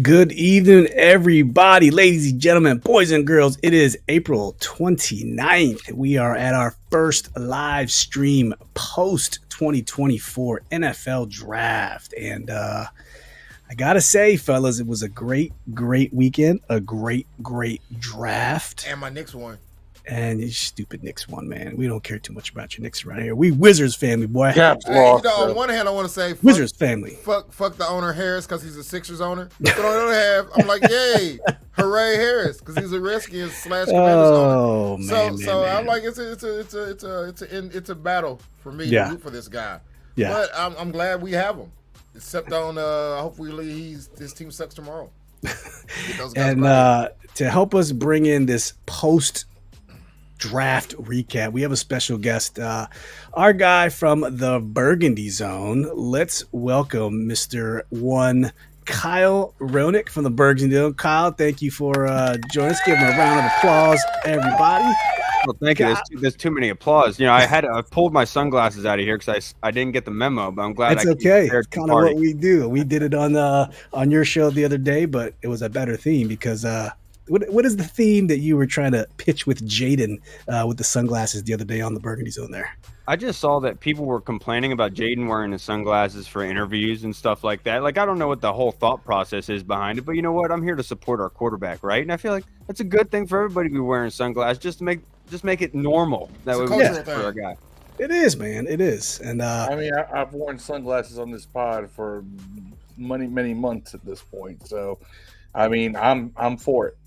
Good evening, everybody, ladies and gentlemen, boys and girls. It is April 29th. We are at our first live stream post 2024 NFL draft. And I got to say, fellas, it was a great weekend, a great draft. And my Knicks won. And you stupid Knicks won, man. We don't care too much about your Knicks around here. We Wizards family, boy. Yeah, on one hand, I want to say Wizards family. Fuck the owner Harris because he's a Sixers owner. But on the other hand, I'm like, yay, hooray Harris because he's a Redskins / Commanders owner. So I'm like, it's a battle for me to root for this guy. Yeah. But I'm glad we have him. Except on hopefully his team sucks tomorrow. And to help us bring in this post draft recap, we have a special guest, our guy from the Burgundy Zone. Let's welcome Mr. One Kyle Roenick from the Burgundy Zone. Kyle, thank you for joining us. Give him a round of applause, everybody. Well, thank you. There's too many applause. You know, I pulled my sunglasses out of here because I didn't get the memo, but I'm glad. It's okay. It's kind of what we do. We did it on your show the other day, but it was a better theme because what is the theme that you were trying to pitch with Jaden with the sunglasses the other day on the Burgundy Zone there? I just saw that people were complaining about Jaden wearing the sunglasses for interviews and stuff like that. Like, I don't know what the whole thought process is behind it, but you know what? I'm here to support our quarterback, right? And I feel like that's a good thing for everybody to be wearing sunglasses, just to make it normal. That way we for our guy. It is, man. It is. And I mean, I've worn sunglasses on this pod for many months at this point. So, I mean, I'm for it.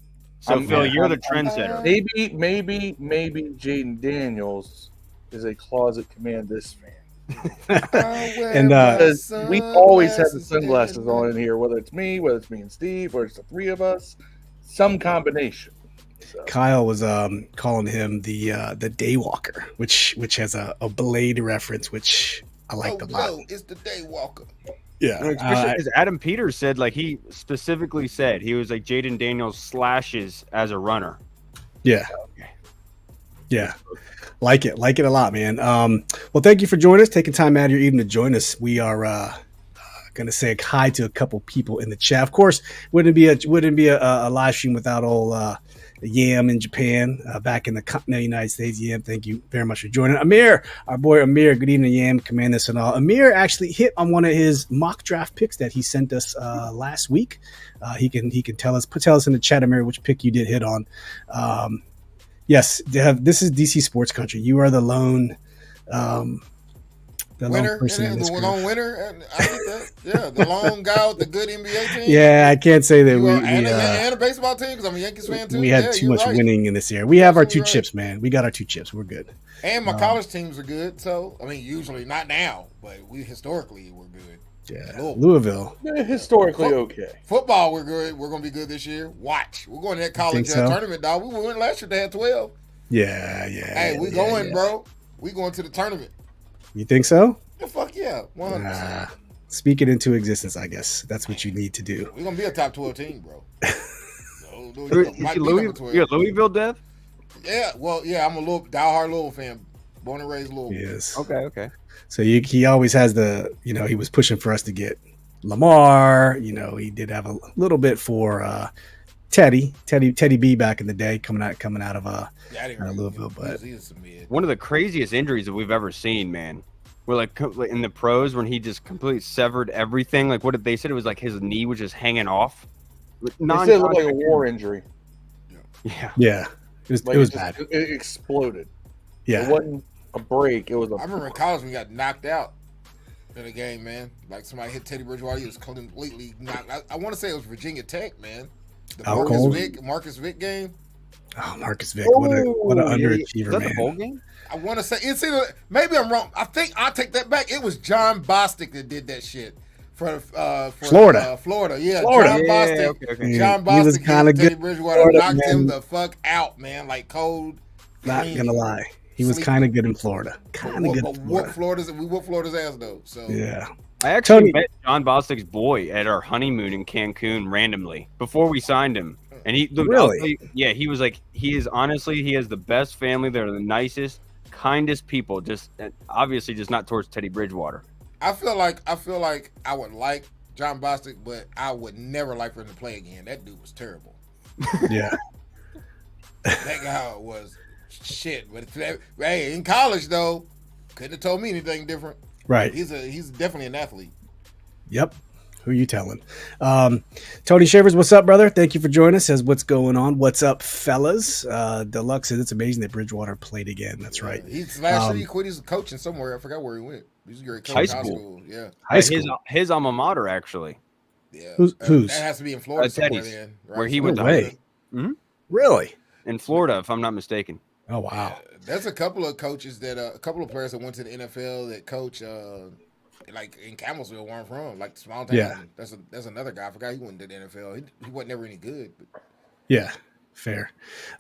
So, Phil, you're the trendsetter. Maybe Jaden Daniels is a closet Commandthispod fan. And because we always have the sunglasses on in here, whether it's me and Steve, or it's the three of us, some combination. So. Kyle was calling him the Daywalker, which has a Blade reference, which I liked a lot. No, it's the Daywalker. Yeah, especially because Adam Peters said, like, he specifically said he was like Jaden Daniels slashes as a runner. Yeah. Like it a lot, man. Well, thank you for joining us, taking time out of your evening to join us. We are going to say hi to a couple people in the chat. Of course, wouldn't be a live stream without old Yam in Japan, back in the continental United States. Yam, thank you very much for joining. Amir, our boy Amir, good evening, Yam, command this and all. Amir actually hit on one of his mock draft picks that he sent us last week. He can tell us in the chat, Amir, which pick you did hit on. Yes, this is DC Sports Country. You are the lone winner, the lone winner. I think that, yeah, the lone guy with the good NBA team. Yeah, I can't say that and a baseball team because I'm a Yankees fan too. We had too much winning in this year. We have our two chips, man. We got our two chips. We're good. And my college teams are good. So I mean, usually not now, but we historically were good. Yeah, Louisville. Historically okay. Football, we're good. We're going to be good this year. Watch. We're going to that college tournament, dog. We went last year. They had 12. Yeah. Hey, we going, bro. We going to the tournament. You think so? Yeah, fuck yeah. 100%. Speak it into existence, I guess. That's what you need to do. We're going to be a top 12 team, bro. You're a Louisville dev? Yeah. Well, yeah, I'm a diehard Louisville fan. Born and raised Louisville. Yes. Okay. So he always has he was pushing for us to get Lamar. He did have a little bit for Teddy B back in the day, coming out of Louisville. But one of the craziest injuries that we've ever seen, man. We're like in the pros when he just completely severed everything. Like, what did they said? It was like his knee was just hanging off. They said it looked like a war injury. Yeah. It was bad. It exploded. Yeah. It wasn't a break. It was I remember in college when we got knocked out in a game, man. Like somebody hit Teddy Bridgewater. He was completely knocked. I want to say it was Virginia Tech, man. The Marcus Vick game. Oh, Marcus Vick. What an underachiever, man. The bowl game? I want to say it's either, maybe I'm wrong. I think I'll take that back. It was John Bostic that did that shit for Florida. Florida. Yeah, Florida. John Bostic. Okay. John Bostic. He was kind of good. Teddy Bridgewater knocked him the fuck out, man. Like cold. Not gonna lie. He was kind of good in Florida. We whooped Florida's ass though. So yeah. I actually met John Bostic's boy at our honeymoon in Cancun randomly before we signed him, and he really, he was like, he is honestly, he has the best family. They're the nicest, kindest people. Just obviously, just not towards Teddy Bridgewater. I feel like I would like Jean-Baptiste, but I would never like for him to play again. That dude was terrible. Yeah. That guy was shit. But hey, in college though, couldn't have told me anything different. Right. He's definitely an athlete. Yep. Who are you telling? Tony Shavers, what's up, brother? Thank you for joining us. Says, what's going on? What's up, fellas? Deluxe says, it's amazing that Bridgewater played again. That's right. He's last year he quit his coaching somewhere. I forgot where he went. He's a great coach High in school. Yeah. High school. His alma mater, actually. Yeah. Who's? That has to be in Florida somewhere Teddy's, then. Right? where he No went to way. Mm-hmm. Really? In Florida, if I'm not mistaken. Oh, wow. There's a couple of coaches that a couple of players that went to the NFL that coach like in Campbellsville where I'm from, like small town. Yeah. That's another guy. I forgot he went to the NFL. He wasn't never any good. But. Yeah, fair.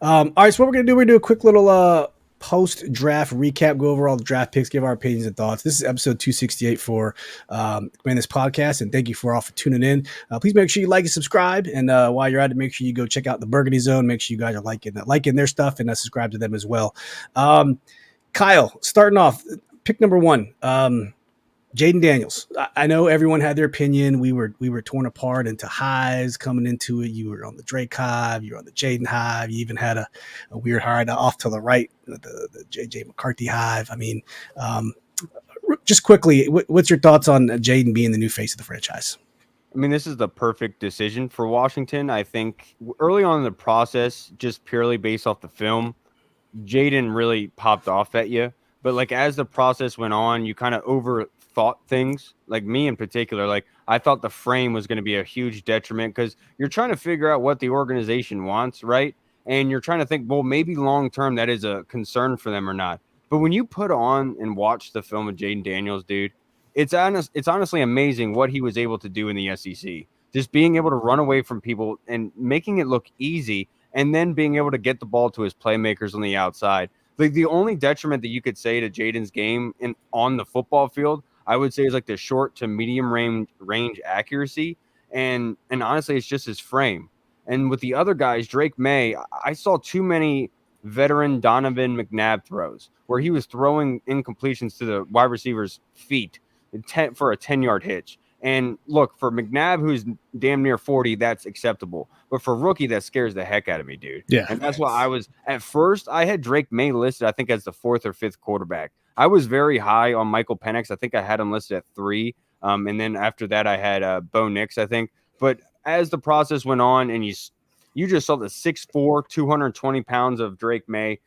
All right, so what we're going to do, we're going to do a quick little post-draft recap, go over all the draft picks, give our opinions and thoughts. This is episode 268 for Commandthispod podcast, and thank you for all for tuning in. Please make sure you like and subscribe, and while you're at it, make sure you go check out the Burgundy Zone. Make sure you guys are liking their stuff and subscribe to them as well. Kyle, starting off, pick number one. Jaden Daniels. I know everyone had their opinion. We were torn apart into highs coming into it. You were on the Drake hive. You were on the Jaden hive. You even had a weird high off to the right, the JJ McCarthy hive. I mean, just quickly, what's your thoughts on Jaden being the new face of the franchise? I mean, this is the perfect decision for Washington. I think early on in the process, just purely based off the film, Jaden really popped off at you. But like as the process went on, you kind of overthought things. Like me in particular, like I thought the frame was going to be a huge detriment because you're trying to figure out what the organization wants, right? And you're trying to think, well, maybe long term that is a concern for them or not. But when you put on and watch the film of Jaden Daniels, dude, it's honestly amazing what he was able to do in the SEC. Just being able to run away from people and making it look easy, and then being able to get the ball to his playmakers on the outside. Like the only detriment that you could say to Jaden's game on the football field, I would say is like the short to medium range accuracy. And honestly, it's just his frame. And with the other guys, Drake May, I saw too many veteran Donovan McNabb throws where he was throwing incompletions to the wide receiver's feet for a 10-yard hitch. And look, for McNabb, who's damn near 40, that's acceptable. But for rookie, that scares the heck out of me, dude. Yeah. And that's why I was, at first, I had Drake May listed, I think, as the 4th or 5th quarterback. I was very high on Michael Penix. I think I had him listed at 3. And then after that, I had Bo Nix, I think. But as the process went on, and you just saw the 6'4", 220 pounds of Drake May,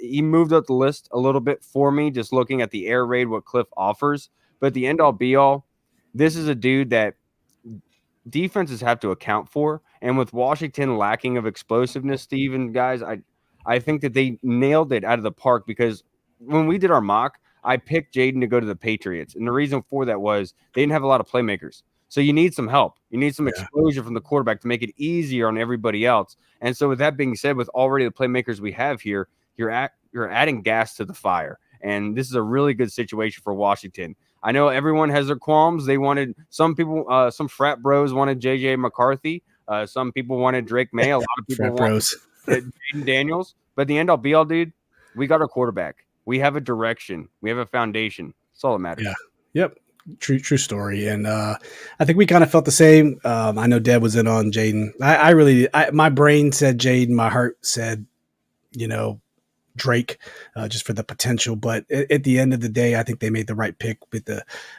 he moved up the list a little bit for me, just looking at the air raid, what Cliff offers. But the end all be all, this is a dude that defenses have to account for. And with Washington lacking of explosiveness, Steve and guys, I think that they nailed it out of the park, because when we did our mock, I picked Jaden to go to the Patriots. And the reason for that was they didn't have a lot of playmakers. So you need some help. You need some exposure from the quarterback to make it easier on everybody else. And so with that being said, with already the playmakers we have here, you're adding gas to the fire. And this is a really good situation for Washington. I know everyone has their qualms. They wanted some people, some frat bros wanted JJ McCarthy. Some people wanted Drake May. A lot of people wanted Jaden Daniels. But the end all be all, dude, we got our quarterback. We have a direction. We have a foundation. That's all that matters. Yeah. Yep. True story. And I think we kind of felt the same. I know Deb was in on Jaden. My brain said Jaden. My heart said, Drake, just for the potential. But at the end of the day, I think they made the right pick with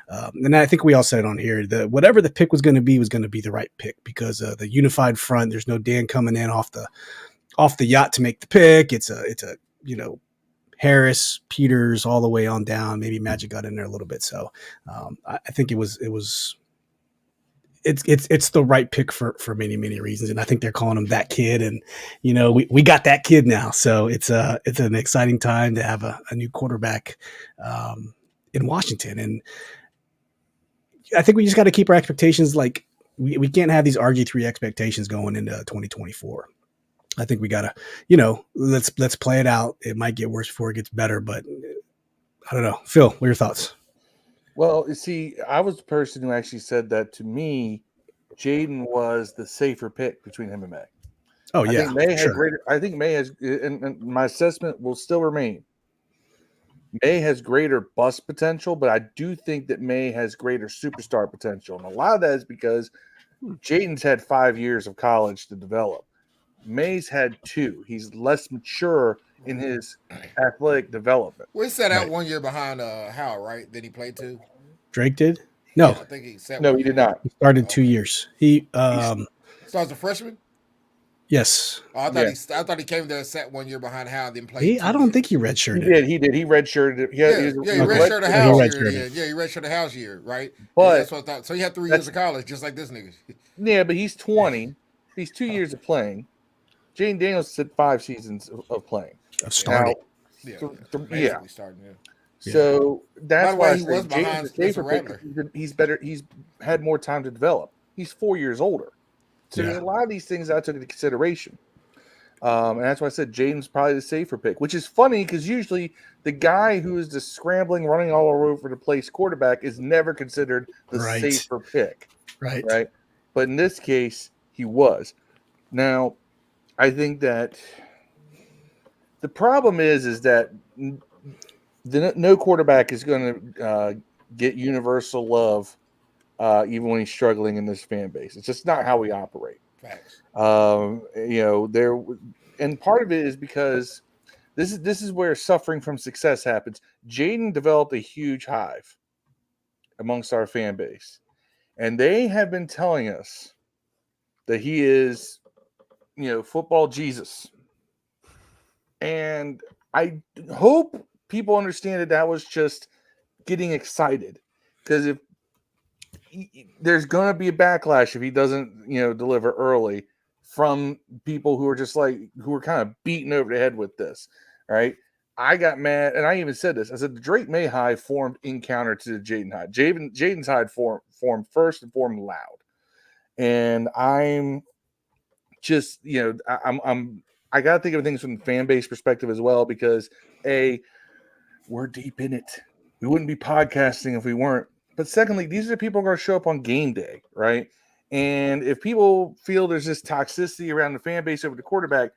and I think we all said on here that whatever the pick was going to be the right pick, because the unified front. There's no Dan coming in off the yacht to make the pick. It's a Harris, Peters, all the way on down. Maybe Magic got in there a little bit. So I think it's the right pick for many, many reasons. And I think they're calling him that kid. And, we got that kid now. So it's an exciting time to have a new quarterback in Washington. And I think we just got to keep our expectations. Like we can't have these RG3 expectations going into 2024. I think we gotta, let's play it out. It might get worse before it gets better, but I don't know. Phil, what are your thoughts? Well, you see, I was the person who actually said that to me, Jaden was the safer pick between him and May. Oh, yeah. I think May has, and my assessment will still remain. May has greater bust potential, but I do think that May has greater superstar potential. And a lot of that is because Jaden's had 5 years of college to develop. May's had 2. He's less mature in his athletic development. Well, he sat out 1 year behind Howard, right? Then he played 2. Drake did? No. Yeah, I think he sat. No, he did not. He started 2 years. He So as a freshman? Yes. Oh, I thought he came there and sat 1 year behind Howard, and then played. I don't think he redshirted. He did. He redshirted. He redshirted Howard's year. Yeah, he redshirted Howard's year, right? But that's what I thought. So he had 3 years of college, just like this nigga. Yeah, but he's 20. He's 2 years of playing. Jaden Daniels had 5 seasons of playing. Of starting. Basically starting. Yeah. So that's why he was behind Spencer Rattler. He's better. He's had more time to develop. He's 4 years older. So there's a lot of these things I took into consideration. And that's why I said Jaden's probably the safer pick, which is funny because usually the guy who is just scrambling, running all over the place quarterback is never considered the safer pick. Right. But in this case, he was. Now, I think that the problem is that no quarterback is going to get universal love even when he's struggling in this fan base. It's just not how we operate. Facts. And part of it is because this is where suffering from success happens. Jaden developed a huge hive amongst our fan base, and they have been telling us that he is, football Jesus. And I hope people understand that was just getting excited, because if there's going to be a backlash if he doesn't, deliver early from people who are kind of beaten over the head with this. Right. I got mad, and I even said this. I said the Drake May high formed in counter to the Jaden high. Jaden's high formed first and formed loud. And I'm just, I got to think of things from the fan base perspective as well, because we're deep in it. We wouldn't be podcasting if we weren't. But secondly, these are the people who are going to show up on game day, right? And if people feel there's this toxicity around the fan base over the quarterback,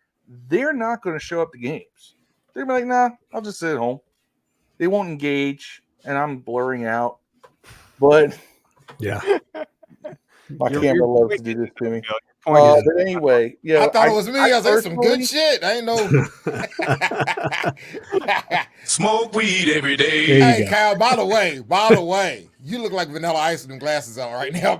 they're not going to show up to games. They're going to be like, nah, I'll just sit at home. They won't engage, and I'm blurring out. But yeah, my camera loves to do this to me. But anyway, I thought it was me. I was like, some good shit. I ain't know. Smoke weed every day. Hey, Kyle, by the way, you look like Vanilla Ice with them glasses on right now.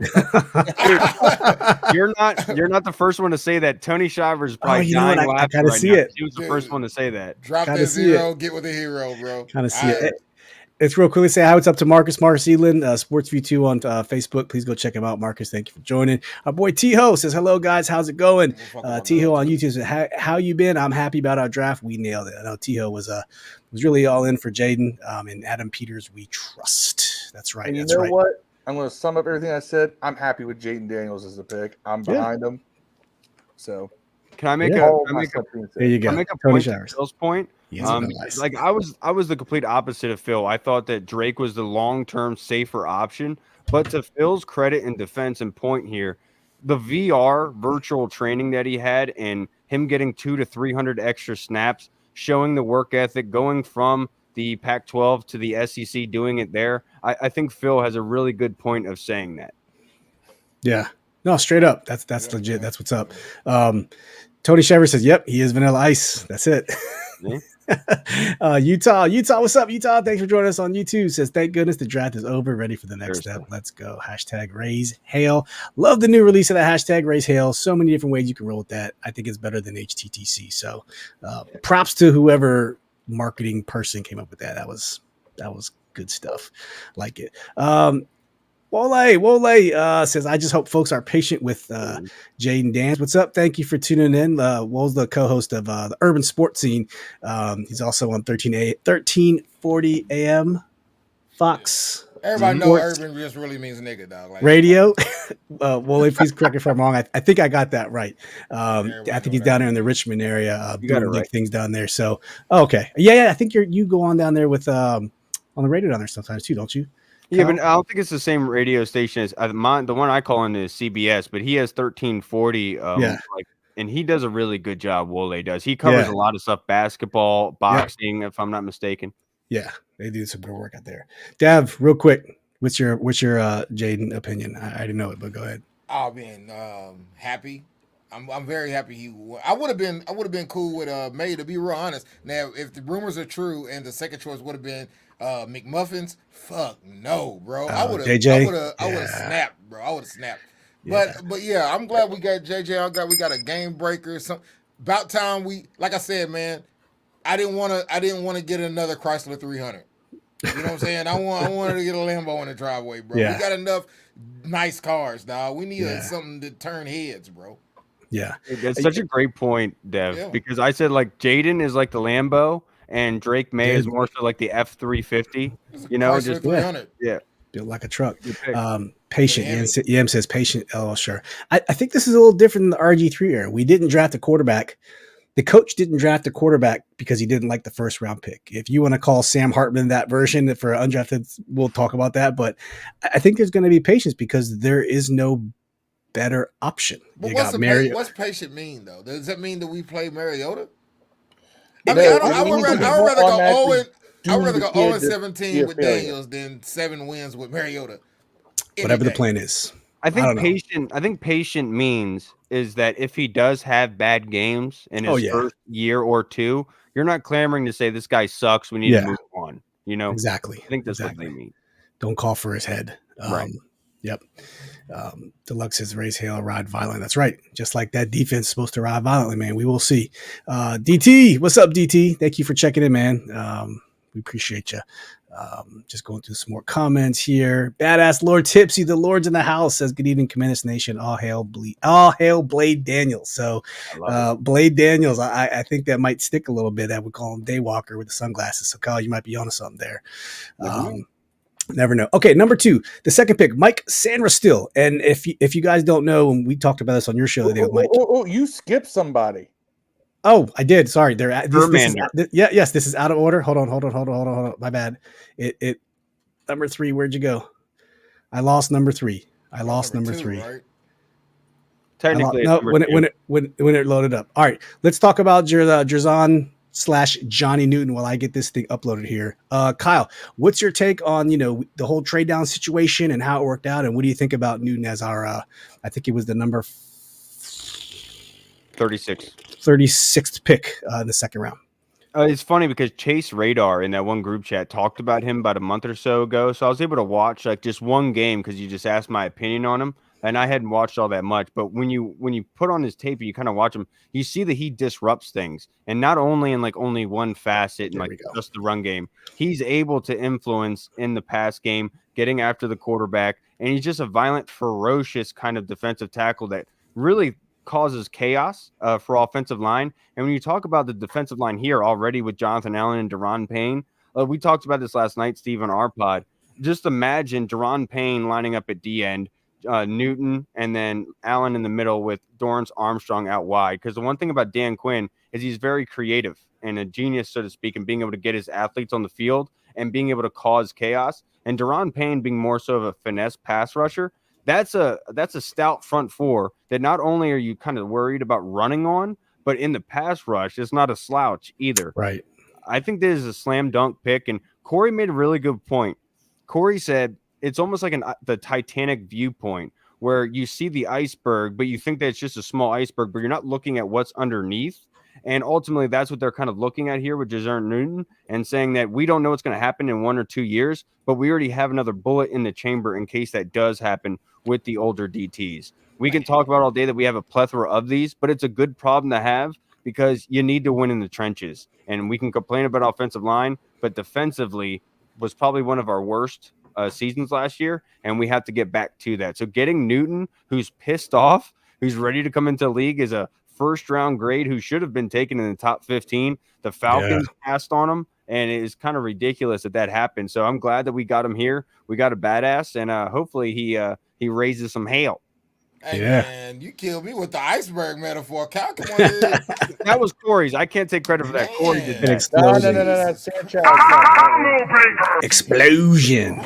You're not the first one to say that. Tony Shivers probably dying laughing. I gotta see it. He was the first one to say that. Drop that zero, get with the hero, bro. Kind of see it. Let's real quickly say hi. What's up to Marcus Eland, Sports View 2 on Facebook. Please go check him out. Marcus, thank you for joining. Our boy T-Ho says, hello, guys. How's it going? T-Ho on YouTube says, how you been? I'm happy about our draft. We nailed it. I know T-Ho was really all in for Jaden, and Adam Peters, we trust. That's right. And you know what? I'm going to sum up everything I said. I'm happy with Jaden Daniels as a pick. I'm behind him. So can I make there you go. Can I make a point to Phil's point? Like I was the complete opposite of Phil. I thought that Drake was the long-term safer option, but to Phil's credit and defense and point here, the VR virtual training that he had and him getting 200 to 300 extra snaps, showing the work ethic, going from the Pac-12 to the SEC, doing it there. I think Phil has a really good point of saying that. Yeah. No, straight up. That's legit. That's what's up. Tony Shever says, yep, he is Vanilla Ice. That's it. Yeah. Utah, what's up, Utah? Thanks for joining us on YouTube. Says, thank goodness the draft is over. Ready for the next step. Let's go. Hashtag raise hail. Love the new release of that hashtag raise hail. So many different ways you can roll with that. I think it's better than HTTC. So props to whoever marketing person came up with that. That was good stuff. Like it. Wole says, I just hope folks are patient with Jaden Daniels. What's up? Thank you for tuning in. Wole's the co-host of the Urban Sports Scene. He's also on 1340 AM Fox. Everybody know urban just really means nigga, dog. Like, radio. Wole, please correct me if I'm wrong. I think I got that right. I think he's down there in the Richmond area doing big things down there. So, okay. Yeah. I think you go on down there with on the radio down there sometimes too, don't you? Yeah, but I don't think it's the same radio station as the one I call in is CBS, but he has 1340. And he does a really good job. Wole does. He covers a lot of stuff: basketball, boxing, if I'm not mistaken. Yeah, they do some good work out there. Dev, real quick, what's your Jaden opinion? I didn't know it, but go ahead. Oh man, happy. I'm very happy I would have been cool with May, to be real honest. Now, if the rumors are true and the second choice would have been McMuffins, fuck no, bro. I would have snapped, bro. I would have snapped. But yeah, I'm glad we got JJ. I'm glad we got a game breaker. About time like I said, man. I didn't want to get another Chrysler 300. You know what I'm saying? I wanted to get a Lambo in the driveway, bro. Yeah. We got enough nice cars, dog. We need something to turn heads, bro. Yeah. That's such a great point, Dev, because I said like Jaden is like the Lambo and Drake May is more so like the F-350. You know, Chrysler just 300. Built like a truck. Patient. Yam says patient. Oh, sure. I think this is a little different than the RG3 era. We didn't draft a quarterback. The coach didn't draft a quarterback because he didn't like the first round pick. If you want to call Sam Hartman that version for undrafted, we'll talk about that. But I think there's going to be patience because there is no better option. But what's patient mean though? Does that mean that we play Mariota? I mean, I would rather go 0-17 with Daniels than 7 wins with Mariota. Whatever the plan is. I think patient means is that if he does have bad games in his first year or two, you're not clamoring to say this guy sucks. We need to move on. You know, exactly. I think that's what they mean. Don't call for his head. Right. Yep. Deluxe says raise hail, ride violent. That's right. Just like that defense is supposed to ride violently, man. We will see. DT, what's up, DT? Thank you for checking in, man. We appreciate you. Just going through some more comments here. Badass Lord Tipsy, the Lord's in the house, says good evening, Commandant's Nation. All hail Blade Daniels. So Blade Daniels, I think that might stick a little bit. I would call him Daywalker with the sunglasses. So Kyle, you might be onto something there. Never know. Okay, number 2, the second pick, Mike Sainristil. And if you guys don't know, and we talked about this on your show the other day with Mike. You skipped somebody. Oh, I did. Sorry. This is out of order. Hold on. My bad. It number 3. Where'd you go? I lost number 3. Number 3. Right? Technically, when it loaded up. All right, let's talk about Jerzon / Johnny Newton while I get this thing uploaded here. Kyle, what's your take on the whole trade down situation and how it worked out, and what do you think about Newton as our I think it was the number 36th pick in the second round? It's funny because Chase Radar in that one group chat talked about him about a month or so ago. So I was able to watch like just one game because you just asked my opinion on him. And I hadn't watched all that much. But when you put on his tape and you kind of watch him, you see that he disrupts things. And not only in like only one facet and like just the run game. He's able to influence in the pass game, getting after the quarterback. And he's just a violent, ferocious kind of defensive tackle that really causes chaos for offensive line. And when you talk about the defensive line here already with Jonathan Allen and Daron Payne, we talked about this last night, Steve, on our pod. Just imagine Daron Payne lining up at D end, Newton, and then Allen in the middle with Dorrance Armstrong out wide. Because the one thing about Dan Quinn is he's very creative and a genius, so to speak, in being able to get his athletes on the field and being able to cause chaos. And Daron Payne being more so of a finesse pass rusher, that's a stout front four that not only are you kind of worried about running on, but in the pass rush, it's not a slouch either. Right. I think this is a slam dunk pick. And Corey made a really good point. Corey said it's almost like the Titanic viewpoint where you see the iceberg, but you think that it's just a small iceberg, but you're not looking at what's underneath. And ultimately, that's what they're kind of looking at here with Jerzon Newton and saying that we don't know what's going to happen in 1 or 2 years, but we already have another bullet in the chamber in case that does happen with the older DTs. We can talk about all day that we have a plethora of these, but it's a good problem to have because you need to win in the trenches. And we can complain about offensive line, but defensively was probably one of our worst seasons last year, and we have to get back to that. So getting Newton, who's pissed off, who's ready to come into the league, is a first-round grade who should have been taken in the top 15. The Falcons passed on him, and it is kind of ridiculous that happened. So I'm glad that we got him here. We got a badass, and hopefully he raises some hail. Hey, man, you killed me with the iceberg metaphor. Cal, come on, dude. That was Corey's. I can't take credit for that. Corey did that. Explosion.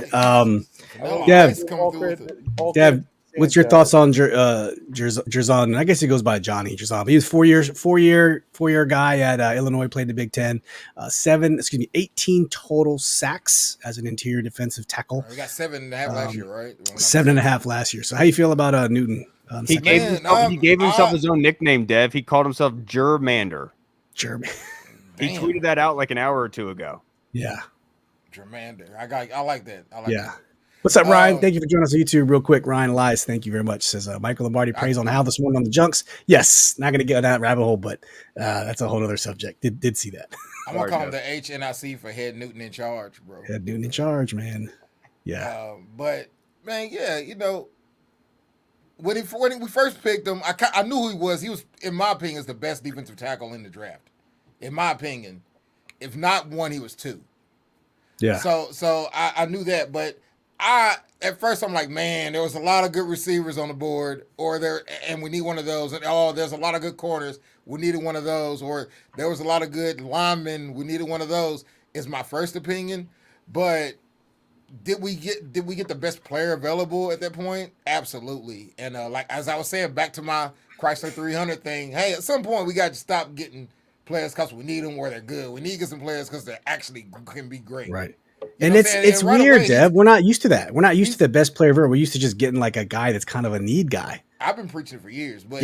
Dev, What's your thoughts on Jerzon? I guess he goes by Johnny Jerzon. He was four-year guy at Illinois. Played the Big Ten. 18 total sacks as an interior defensive tackle. We got 7.5 last year, right? 7.5 last year. So how you feel about Newton? He gave himself his own nickname, Dev. He called himself Germander. German. He tweeted that out like an hour or two ago. Yeah. Germander. I like that. That. What's up, Ryan? Thank you for joining us on YouTube real quick. Ryan Elias, thank you very much. Says Michael Lombardi praise on Hal this morning on the Junks. Yes, not going to get on that rabbit hole, but that's a whole other subject. Did see that. I'm going to call him the HNIC for Head Newton in charge, bro. Head Newton in charge, man. Yeah. But, man, yeah, when we first picked him, I knew who he was. He was, in my opinion, is the best defensive tackle in the draft. In my opinion. If not one, he was two. Yeah. So I knew that, but at first I'm like, man, there was a lot of good receivers on the board, and we need one of those. And there's a lot of good corners. We needed one of those. Or there was a lot of good linemen. We needed one of those. Is my first opinion. But did we get the best player available at that point? Absolutely. And like as I was saying, back to my Chrysler 300 thing. Hey, at some point we got to stop getting players because we need them where they're good. We need to get some players because they actually can be great. Right. And it's weird, Dev. We're not used to that. We're not used to the best player ever. We're used to just getting like a guy that's kind of a need guy. I've been preaching for years, but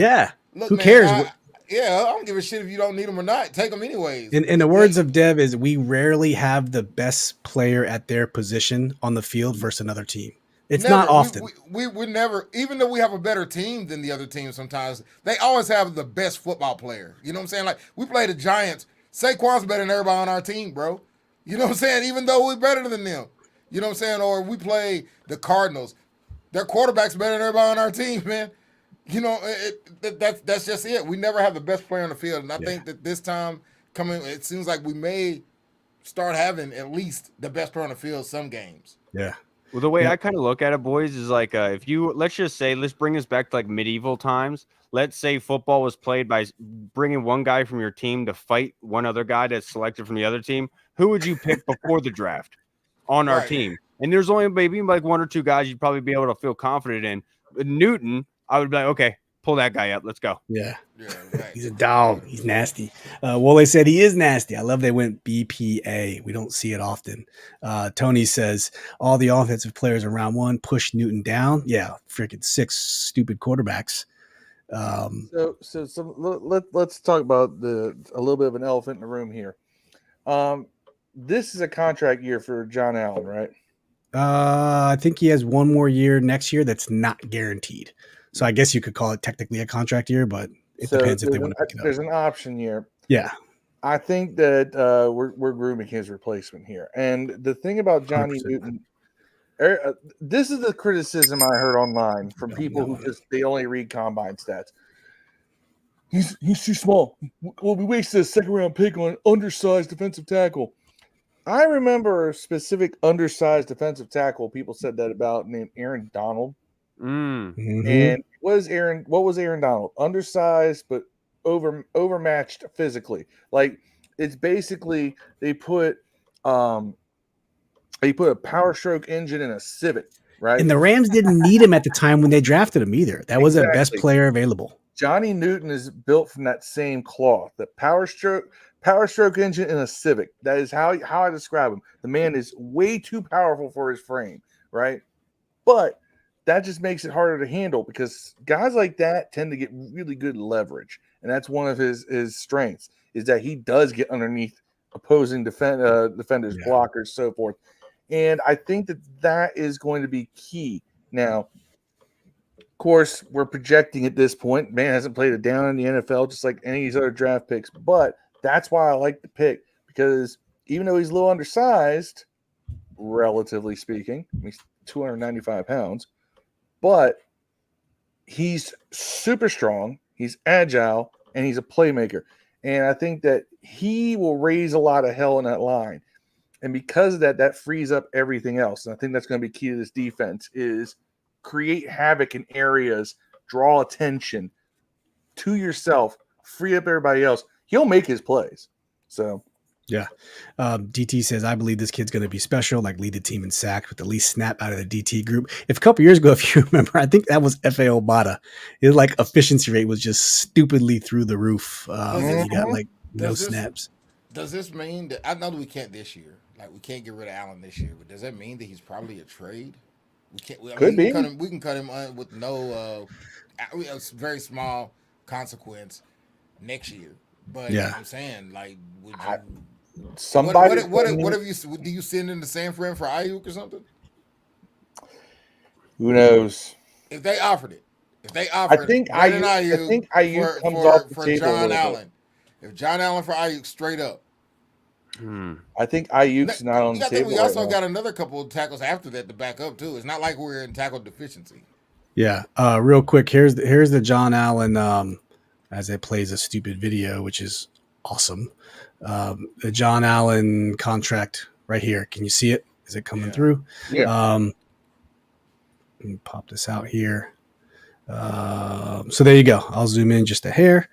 look, who cares? I don't give a shit if you don't need them or not. Take them anyways. In the words of Dev, is we rarely have the best player at their position on the field versus another team. It's not often. We never, even though we have a better team than the other teams sometimes, they always have the best football player. You know what I'm saying? Like, we play the Giants. Saquon's better than everybody on our team, bro. You know what I'm saying? Even though we're better than them. You know what I'm saying? Or we play the Cardinals. Their quarterback's better than everybody on our team, man. You know, that's just it. We never have the best player on the field. And I think that this time it seems like we may start having at least the best player on the field some games. Yeah. Well, the way I kind of look at it, boys, is like let's bring us back to like medieval times. Let's say football was played by bringing one guy from your team to fight one other guy that's selected from the other team. Who would you pick before the draft on our team? And there's only maybe like one or two guys you'd probably be able to feel confident in. But Newton, I would be like, okay, pull that guy up. Let's go. Yeah. He's a dog. He's nasty. Wole said he is nasty. I love they went BPA. We don't see it often. Tony says all the offensive players in round one push Newton down. Yeah, freaking 6 stupid quarterbacks. Let's talk about a little bit of an elephant in the room here. This is a contract year for John Allen, right? I think he has one more year next year that's not guaranteed. So I guess you could call it technically a contract year, but it depends if they want to pick it up. There's an option year. Yeah. I think that we're grooming his replacement here. And the thing about Johnny 100%. Newton, this is the criticism I heard online from people who they only read combine stats. He's too small. Well, we wasted a second-round pick on an undersized defensive tackle. I remember a specific undersized defensive tackle people said that about named Aaron Donald. Mm-hmm. And what was Aaron Donald? Undersized but overmatched physically. Like, it's basically they put a power stroke engine in a Civic, right? And the Rams didn't need him at the time when they drafted him either. That was the best player available. Johnny Newton is built from that same cloth. The power stroke engine in a Civic. That is how I describe him. The man is way too powerful for his frame, right? But that just makes it harder to handle because guys like that tend to get really good leverage. And that's one of his strengths is that he does get underneath opposing defenders, blockers, so forth. And I think that is going to be key. Now, of course, we're projecting at this point. Man hasn't played a down in the NFL just like any of these other draft picks. But that's why I like the pick because even though he's a little undersized, relatively speaking, he's 295 pounds, but he's super strong, he's agile, and he's a playmaker. And I think that he will raise a lot of hell in that line. And because of that, that frees up everything else. And I think that's going to be key to this defense is create havoc in areas, draw attention to yourself, free up everybody else. He'll make his plays. So Yeah. DT says, I believe this kid's going to be special, like lead the team in sacks with the least snap out of the DT group. If a couple years ago, if you remember, I think that was F.A. Obata. His like efficiency rate was just stupidly through the roof. He got like no snaps. Does this mean that, I know that we can't this year, like we can't get rid of Allen this year, but does that mean that he's probably a trade? We can't. Could be. We can cut him with no a very small consequence next year. But Yeah. I'm saying, like, would you? Somebody. What have you? Do you send in the San Fran for Ayuk or something? Who knows? If they offered it, I think Ayuk comes off the for table John a little Allen. If John Allen for Ayuk straight up. I think Ayuk's not on the table. We also got another couple of tackles after that to back up too. It's not like we're in tackle deficiency. Yeah. Real quick, here's the John Allen as it plays a stupid video, which is awesome. The John Allen contract right here. Can you see it? Is it coming through? Yeah. Let me pop this out here. So there you go. I'll zoom in just a hair.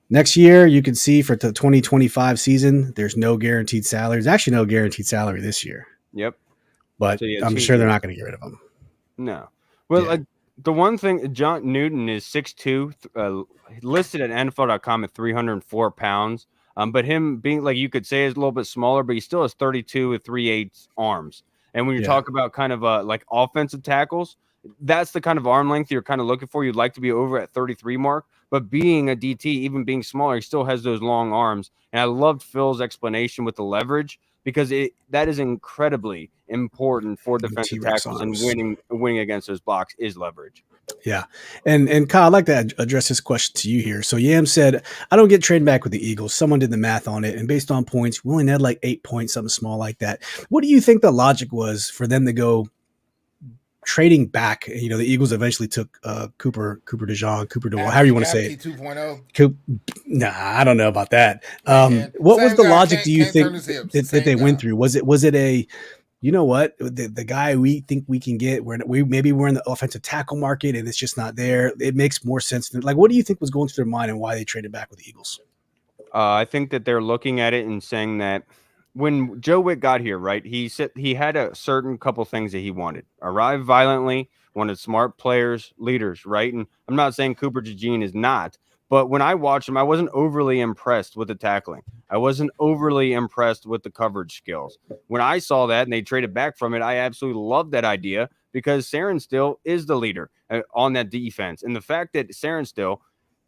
Next year, you can see for the 2025 season, there's no guaranteed salary. There's actually no guaranteed salary this year. Yep. But I'm sure they're not going to get rid of him. No. Well, like the one thing, John Newton is 6'2", listed at NFL.com at 304 pounds. But him being, like you could say, is a little bit smaller, but he still has 32 with 3/8 arms. And when you talk about kind of like offensive tackles, that's the kind of arm length you're kind of looking for. You'd like to be over at 33 mark. But being a DT, even being smaller, he still has those long arms. And I loved Phil's explanation with the leverage, because that is incredibly important for defensive tackles, and winning against those blocks is leverage. Yeah. And Kyle, I'd like to address this question to you here. So Yam said, I don't get traded back with the Eagles. Someone did the math on it, and based on points, we only had like 8 points, something small like that. What do you think the logic was for them to go trading back? You know, the Eagles eventually took Cooper DeJean, however you want to say it. 2.0. Nah, I don't know about that. What was the logic, do you think, that they went through? Was it a, you know what, the guy we think we can get, maybe we're in the offensive tackle market and it's just not there? It makes more sense. Like, what do you think was going through their mind and why they traded back with the Eagles? I think that they're looking at it and saying that when Joe Witt got here, right, he said he had a certain couple things that he wanted. Arrive violently, wanted smart players, leaders, right? And I'm not saying Cooper DeJean is not, but when I watched him, I wasn't overly impressed with the tackling. I wasn't overly impressed with the coverage skills. When I saw that and they traded back from it, I absolutely loved that idea, because Sainristil is the leader on that defense. And the fact that Sainristil,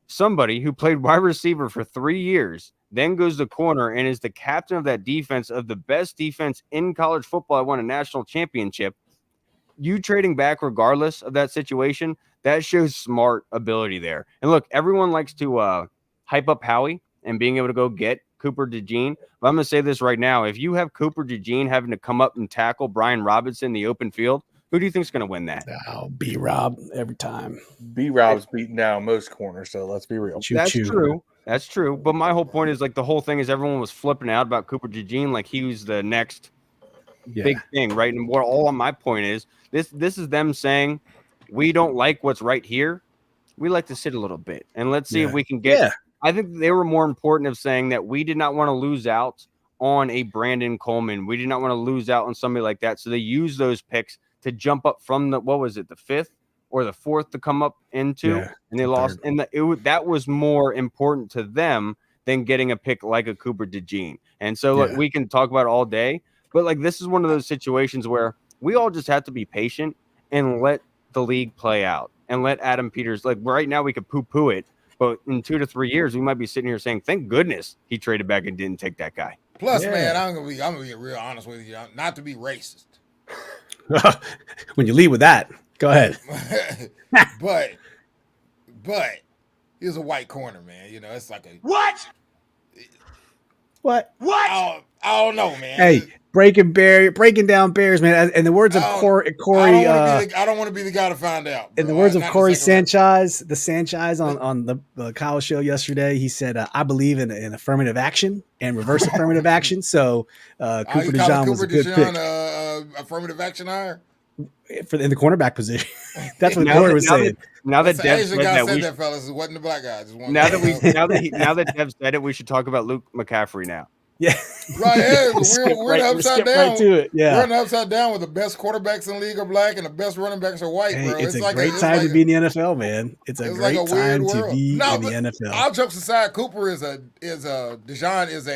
somebody who played wide receiver for 3 years, then goes to corner and is the captain of that defense, of the best defense in college football, I won a national championship. You trading back regardless of that situation, that shows smart ability there. And look, everyone likes to hype up Howie and being able to go get Cooper DeJean. But I'm going to say this right now. If you have Cooper DeJean having to come up and tackle Brian Robinson in the open field, who do you think is going to win that? Oh, B-Rob every time. B-Rob's beating down most corners, so let's be real. That's true. That's true. But my whole point is, like, the whole thing is everyone was flipping out about Cooper DeJean like he was the next big thing, right? And what all my point is, this is them saying, we don't like what's right here. We like to sit a little bit, and let's see if we can get I think they were more important of saying that we did not want to lose out on a Brandon Coleman. We did not want to lose out on somebody like that. So they used those picks to jump up from the, what was it, the 5th or the 4th to come up into, and they lost. And that was more important to them than getting a pick like a Cooper DeJean. And so look, we can talk about it all day, but like, this is one of those situations where we all just have to be patient and let the league play out and let Adam Peters, like right now we could poo-poo it, but in 2 to 3 years, we might be sitting here saying, thank goodness he traded back and didn't take that guy. Plus, man, I'm gonna be real honest with you, not to be racist. When you lead with that, go ahead. but he's a white corner, man. You know, it's like a What? I don't know, man. Hey, breaking down Bears, man. In the words of Corey, I don't want to be the guy to find out. Bro. In the words of Corey Sanchez, on the Kyle show yesterday, he said, "I believe in affirmative action and reverse affirmative action." So Cooper DeJean was a good pick. Affirmative action hire in the cornerback position. That's what Corey was saying. Now that Dev said that, fellas, it wasn't the black guy. Now that Dev said it, we should talk about Luke McCaffrey now. Yeah. Right, yeah, we're in the upside down. Right to it. Yeah. We're in the upside down where the best quarterbacks in the league are black and the best running backs are white, Hey, bro. it's a great time to be in the NFL, man. It's a like a great weird time to world. be No, in the NFL. all jokes aside, Cooper is a Dijon is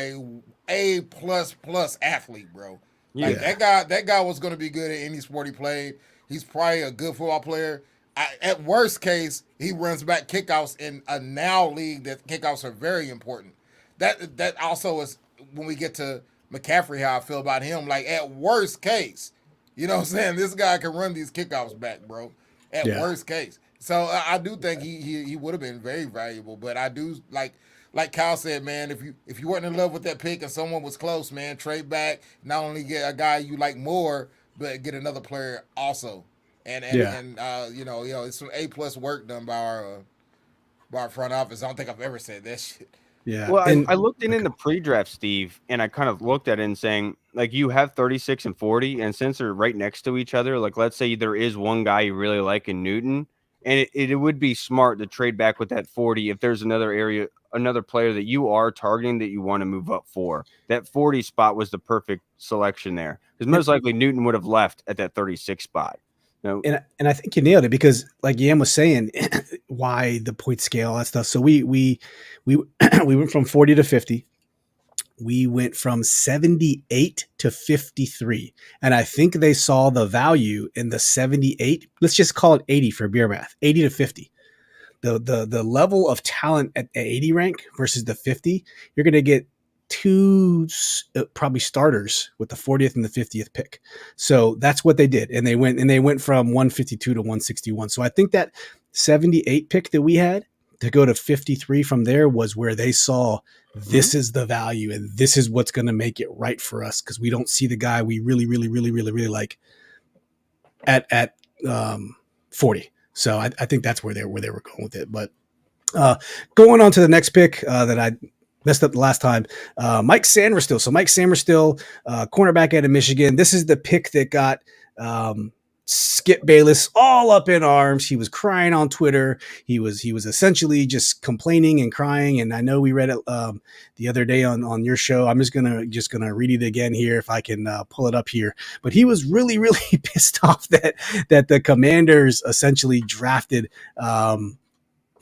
a plus athlete, bro. Like that guy was going to be good at any sport he played. He's probably a good football player. At worst case, he runs back kickoffs in a now league that kickoffs are very important. That also is when we get to McCaffrey, how I feel about him. Like at worst case, you know what I'm saying? This guy can run these kickoffs back, bro. At worst case. So I do think he would have been very valuable. But I do like Kyle said, man, if you weren't in love with that pick and someone was close, man, trade back, not only get a guy you like more, but get another player also. And you know, it's some A+ work done by our front office. I don't think I've ever said that shit. Yeah. Well, I looked in the pre-draft, Steve, and I kind of looked at it and saying, like, you have 36 and 40, and since they're right next to each other, like, let's say there is one guy you really like in Newton, and it would be smart to trade back with that 40 if there's another player that you are targeting that you want to move up for. That 40 spot was the perfect selection there, because most likely Newton would have left at that 36 spot. No. And I think you nailed it because, like Yam was saying, why the point scale, all that stuff. So we went from 40 to 50. We went from 78 to 53. And I think they saw the value in the 78. Let's just call it 80 for beer math, 80 to 50. The level of talent at 80 rank versus the 50, you're going to get two probably starters with the 40th and the 50th pick. So that's what they did. And they went from 152 to 161. So I think that 78 pick that we had to go to 53 from there was where they saw this is the value and this is what's going to make it right for us, because we don't see the guy we really like at 40. So I think that's where they were going with it. But going on to the next pick that I messed up the last time, Mike Sainristil. So Mike Sainristil, cornerback out of Michigan. This is the pick that got Skip Bayless all up in arms. He was crying on Twitter. He was essentially just complaining and crying. And I know we read it the other day on your show. I'm just gonna read it again here if I can pull it up here. But he was really pissed off that the Commanders essentially drafted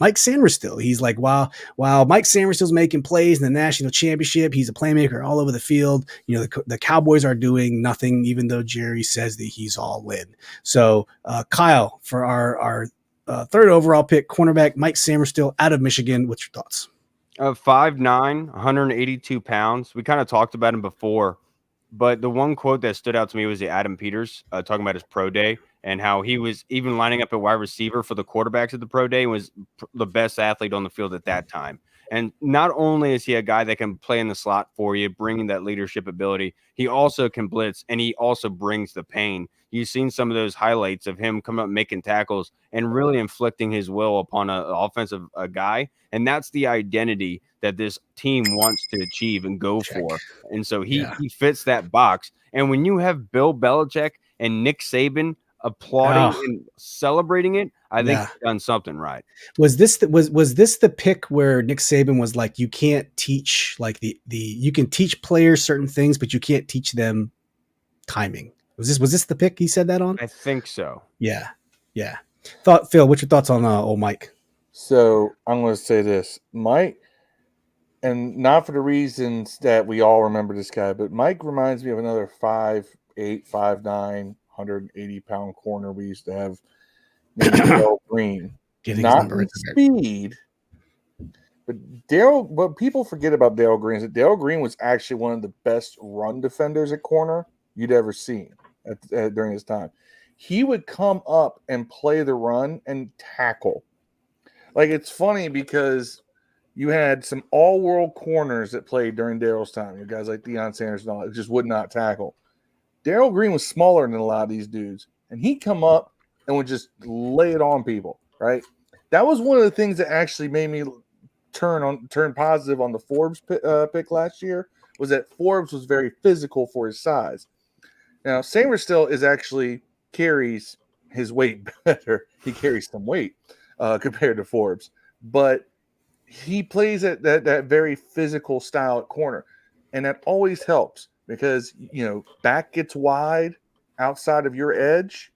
Mike Sainristil. He's like, while Mike Sainristil's making plays in the national championship, he's a playmaker all over the field. You know, the Cowboys are doing nothing, even though Jerry says that he's all in. So, Kyle, for our third overall pick, cornerback Mike Sainristil out of Michigan. What's your thoughts? 5'9", 182 pounds. We kind of talked about him before, but the one quote that stood out to me was the Adam Peters talking about his pro day and how he was even lining up at wide receiver for the quarterbacks at the pro day, was the best athlete on the field at that time. And not only is he a guy that can play in the slot for you, bringing that leadership ability, he also can blitz, and he also brings the pain. You've seen some of those highlights of him coming up making tackles and really inflicting his will upon an offensive guy. And that's the identity that this team wants to achieve and go for. And so he fits that box. And when you have Bill Belichick and Nick Saban applauding and celebrating it, I think he's done something right. Was this the pick where Nick Saban was like, you can't teach you can teach players certain things, but you can't teach them timing? Was this the pick he said that on? I think so. Yeah. Phil, what's your thoughts on old Mike? So I'm going to say this, Mike, and not for the reasons that we all remember this guy, but Mike reminds me of another 5'8", 5'9", 180-pound corner we used to have named Darrell Green. Not in speed, but what people forget about Darrell Green is that Darrell Green was actually one of the best run defenders at corner you'd ever seen during his time. He would come up and play the run and tackle. Like, it's funny because you had some all-world corners that played during Darrell's time. You guys like Deion Sanders and all that just would not tackle. Darrell Green was smaller than a lot of these dudes, and he'd come up and would just lay it on people, right? That was one of the things that actually made me turn positive on the Forbes pick last year, was that Forbes was very physical for his size. Now, Sainristil carries his weight better. He carries some weight compared to Forbes, but he plays at that very physical style at corner. And that always helps because, back gets wide outside of your edge,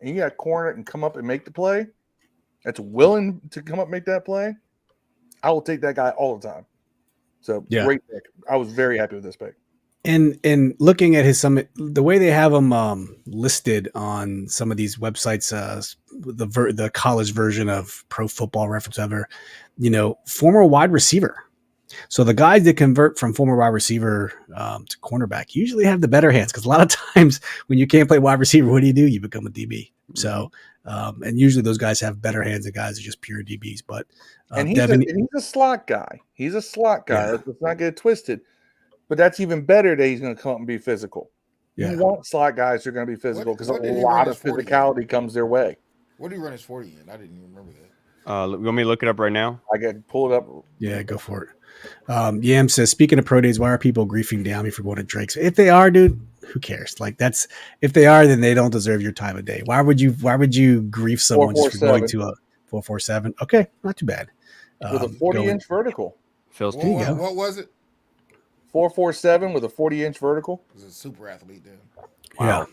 and you got to corner it and come up and make the play. That's willing to come up and make that play. I will take that guy all the time. So Great pick. I was very happy with this pick. And looking at the way they have him listed on some of these websites, the college version of Pro Football Reference ever, former wide receiver. So the guys that convert from former wide receiver to cornerback usually have the better hands, because a lot of times when you can't play wide receiver, what do? You become a DB. So and usually those guys have better hands than guys who are just pure DBs. But he's a slot guy. He's a slot guy. Yeah. Let's not get it twisted. But that's even better that he's going to come up and be physical. Yeah. You want slot guys who are going to be physical because a lot of physicality comes their way. What did he run his 40 in? I didn't even remember that. You want me to look it up right now? I got pulled up. Yeah, go for it. Yam says, speaking of pro days, why are people griefing down me for going to Drake's? If they are, dude, who cares? If they are, then they don't deserve your time of day. Why would you grief someone just for going to a 447? Okay, not too bad. With a 40-inch vertical. Phil's what was it? 447 with a 40-inch vertical. He's a super athlete then. Wow. Yeah.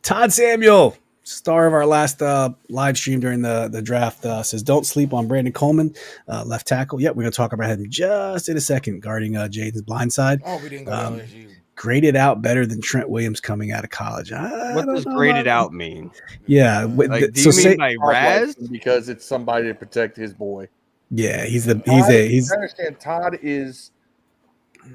Todd Samuel, star of our last live stream during the draft, says, don't sleep on Brandon Coleman, left tackle. Yep, we're going to talk about him just in a second, guarding Jaden's blind side. Oh, we didn't go to LSU. Graded out better than Trent Williams coming out of college. What does graded out mean? Yeah. Do you mean by Raz? Because it's somebody to protect his boy. Yeah, I understand Todd is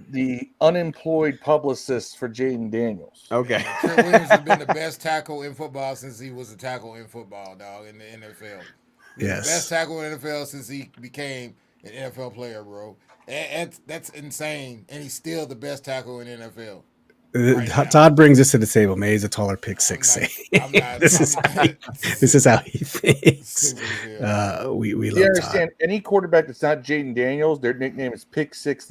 the unemployed publicist for Jaden Daniels. Okay. Trent Williams has been the best tackle in football since he was a tackle in football, dog, in the NFL. He's the best tackle in the NFL since he became an NFL player, bro. And that's insane. And he's still the best tackle in the NFL. Right Todd brings this to the table. Man, he's a taller pick six. This is how he thinks. We love you understand Todd. Any quarterback that's not Jaden Daniels, their nickname is Pick Six.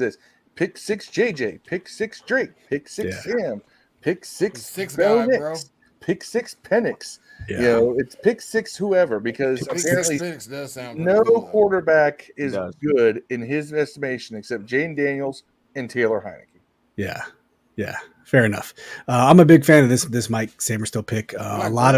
Pick Six JJ, Pick Six Drake, Pick Six Sam, Pick Six guy, bro. Pick Six Penix. Yeah. It's Pick Six whoever, because apparently does sound no cool. quarterback is good in his estimation except Jaden Daniels and Taylor Heineke. Yeah. Fair enough. I'm a big fan of this Mike Sainristil pick. A lot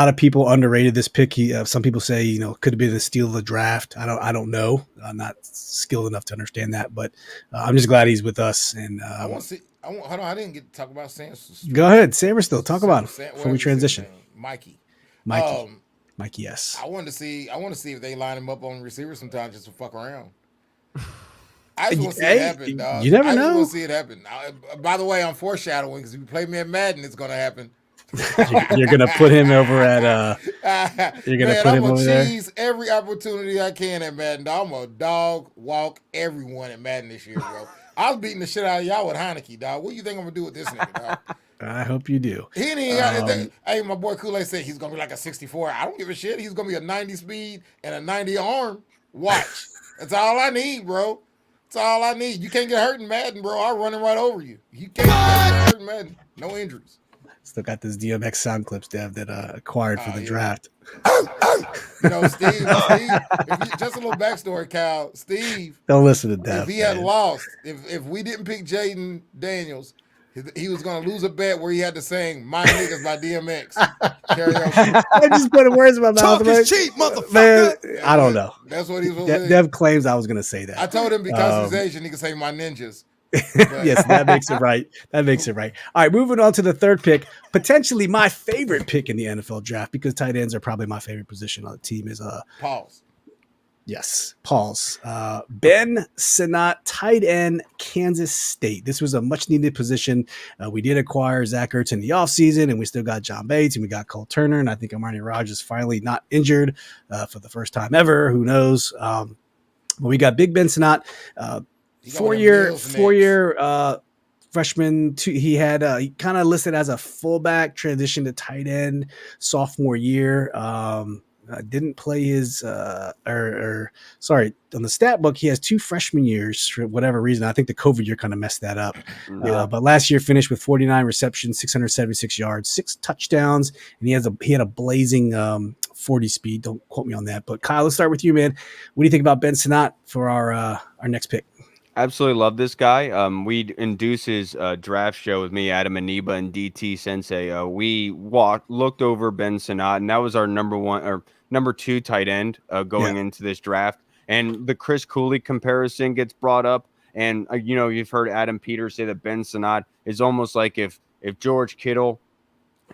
of people underrated this pick. Some people say could have been the steal of the draft. I don't know. I'm not skilled enough to understand that, but I'm just glad he's with us. And I want to see. Hold on. I didn't get to talk about Sainristil. Go ahead, Sainristil. Talk about him before we transition. Mikey. Yes. I want to see if they line him up on receiver sometimes just to fuck around. I just want to see it happen, dog. You never know. I just want to see it happen. By the way, I'm foreshadowing because if you play me at Madden, it's going to happen. You're going to put him over at you're going to put him over there? I'm going to cheese every opportunity I can at Madden, dog. I'm going to dog walk everyone at Madden this year, bro. I was beating the shit out of y'all with Heineke, dog. What do you think I'm going to do with this nigga, dog? I hope you do. Hey, my boy Kool-Aid said he's going to be like a 64. I don't give a shit. He's going to be a 90 speed and a 90 arm. Watch. That's all I need, bro. That's all I need. You can't get hurt in Madden, bro. I'm running right over you. You can't get hurt in Madden. No injuries. Still got this DMX sound clips, Dev, that acquired for the draft. Steve, just a little backstory, Kyle. Steve. Don't listen to Dev. If he had lost, if we didn't pick Jaden Daniels, he was going to lose a bet where he had to sing "My Niggas" by DMX. Karaoke. I just put words in my mouth. Talk is cheap, motherfucker. Man, I don't know. That's what he was saying. Dev claims I was going to say that. I told him because he's Asian, he could say "My Ninjas." Yes, that makes it right. All right, moving on to the third pick, potentially my favorite pick in the NFL draft, because tight ends are probably my favorite position on the team, is Pause. Yes, Paul's. Ben Sinnott, tight end, Kansas State. This was a much-needed position. We did acquire Zach Ertz in the offseason, and we still got John Bates, and we got Cole Turner, and I think Amari Rogers finally not injured for the first time ever. Who knows? But we got Big Ben Sinnott, four-year freshman. He had he kind of listed as a fullback, transition to tight end sophomore year. Didn't play his on the stat book, he has 2 freshman years for whatever reason. I think the COVID year kind of messed that up. But last year finished with 49 receptions, 676 yards, 6 touchdowns, and he had a blazing 40 speed. Don't quote me on that. But Kyle, let's start with you, man. What do you think about Ben Sinnott for our next pick? Absolutely love this guy. We induce his draft show with me, Adam Aniba, and DT Sensei. We looked over Ben Sinnott, and that was our number 1 or number 2 tight end going into this draft. And the Chris Cooley comparison gets brought up, and you've heard Adam Peters say that Ben Sinnott is almost like if George Kittle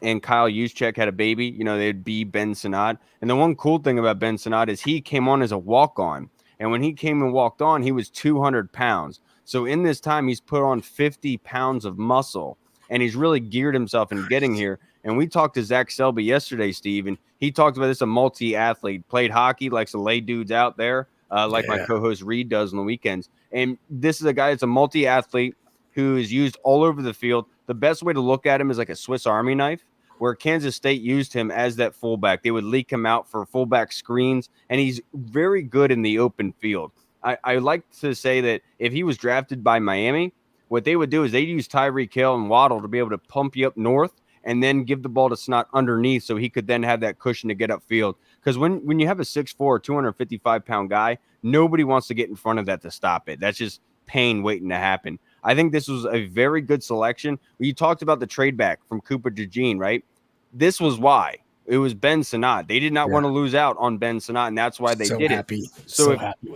and Kyle Juszczyk had a baby, they'd be Ben Sinnott. And the one cool thing about Ben Sinnott is he came on as a walk-on. And when he came and walked on, he was 200 pounds. So in this time, he's put on 50 pounds of muscle, and he's really geared himself in getting here. And we talked to Zach Selby yesterday, Steve, and he talked about this, a multi-athlete, played hockey, likes to lay dudes out there, like my co-host Reed does on the weekends. And this is a guy that's a multi-athlete who is used all over the field. The best way to look at him is like a Swiss Army knife, where Kansas State used him as that fullback. They would leak him out for fullback screens, and he's very good in the open field. I like to say that if he was drafted by Miami, what they would do is they'd use Tyreek Hill and Waddle to be able to pump you up north and then give the ball to Sinnott underneath so he could then have that cushion to get upfield. Because when you have a 6'4", 255-pound guy, nobody wants to get in front of that to stop it. That's just pain waiting to happen. I think this was a very good selection. You talked about the trade back from Cooper DeJean, right? This was why. It was Ben Sinnott. They did not want to lose out on Ben Sinnott, and that's why they did it.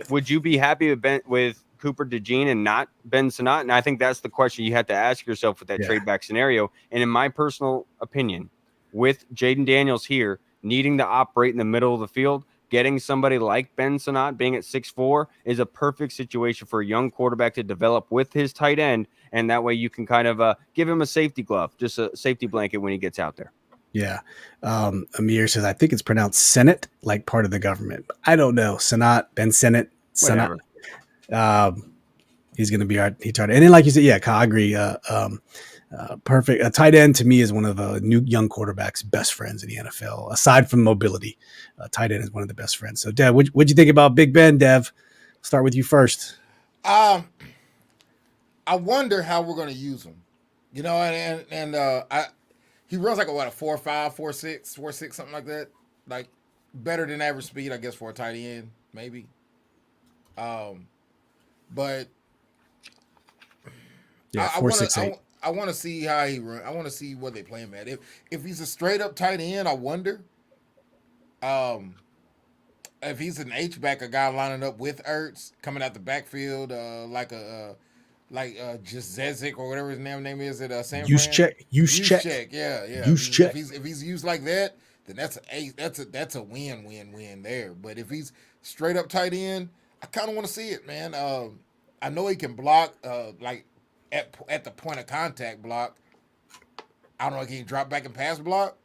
Would you be happy with Cooper DeJean and not Ben Sinnott? And I think that's the question you have to ask yourself with that trade back scenario. And in my personal opinion, with Jaden Daniels here needing to operate in the middle of the field, getting somebody like Ben Sinnott being at 6'4" is a perfect situation for a young quarterback to develop with his tight end, and that way you can kind of give him a safety glove, just a safety blanket when he gets out there. Yeah. Amir says, I think it's pronounced Sinnott, like part of the government. I don't know. Sinnott, Ben Sinnott, Sinnott. He's going to be our tight end. And then, like you said, Kyle, I agree. Perfect. A tight end to me is one of the new young quarterbacks' best friends in the NFL. Aside from mobility, tight end is one of the best friends. So, Dev, what'd you think about Big Ben, Dev? Start with you first. I wonder how we're going to use him. He runs like a 4.5, 4.6, 4.6, something like that. Like better than average speed, I guess, for a tight end, maybe. But yeah, 4.68. I want to see how he run. I want to see what they play him at. If he's a straight up tight end, I wonder. If he's an H-back, a guy lining up with Ertz, coming out the backfield, like Jazezik or whatever his name is at San Fran. Juszczyk. Yeah. Juszczyk. If he's used like that, then that's a win there. But if he's straight up tight end, I kind of want to see it, man. I know he can block, like at the point of contact block. I don't know if he can drop back and pass block.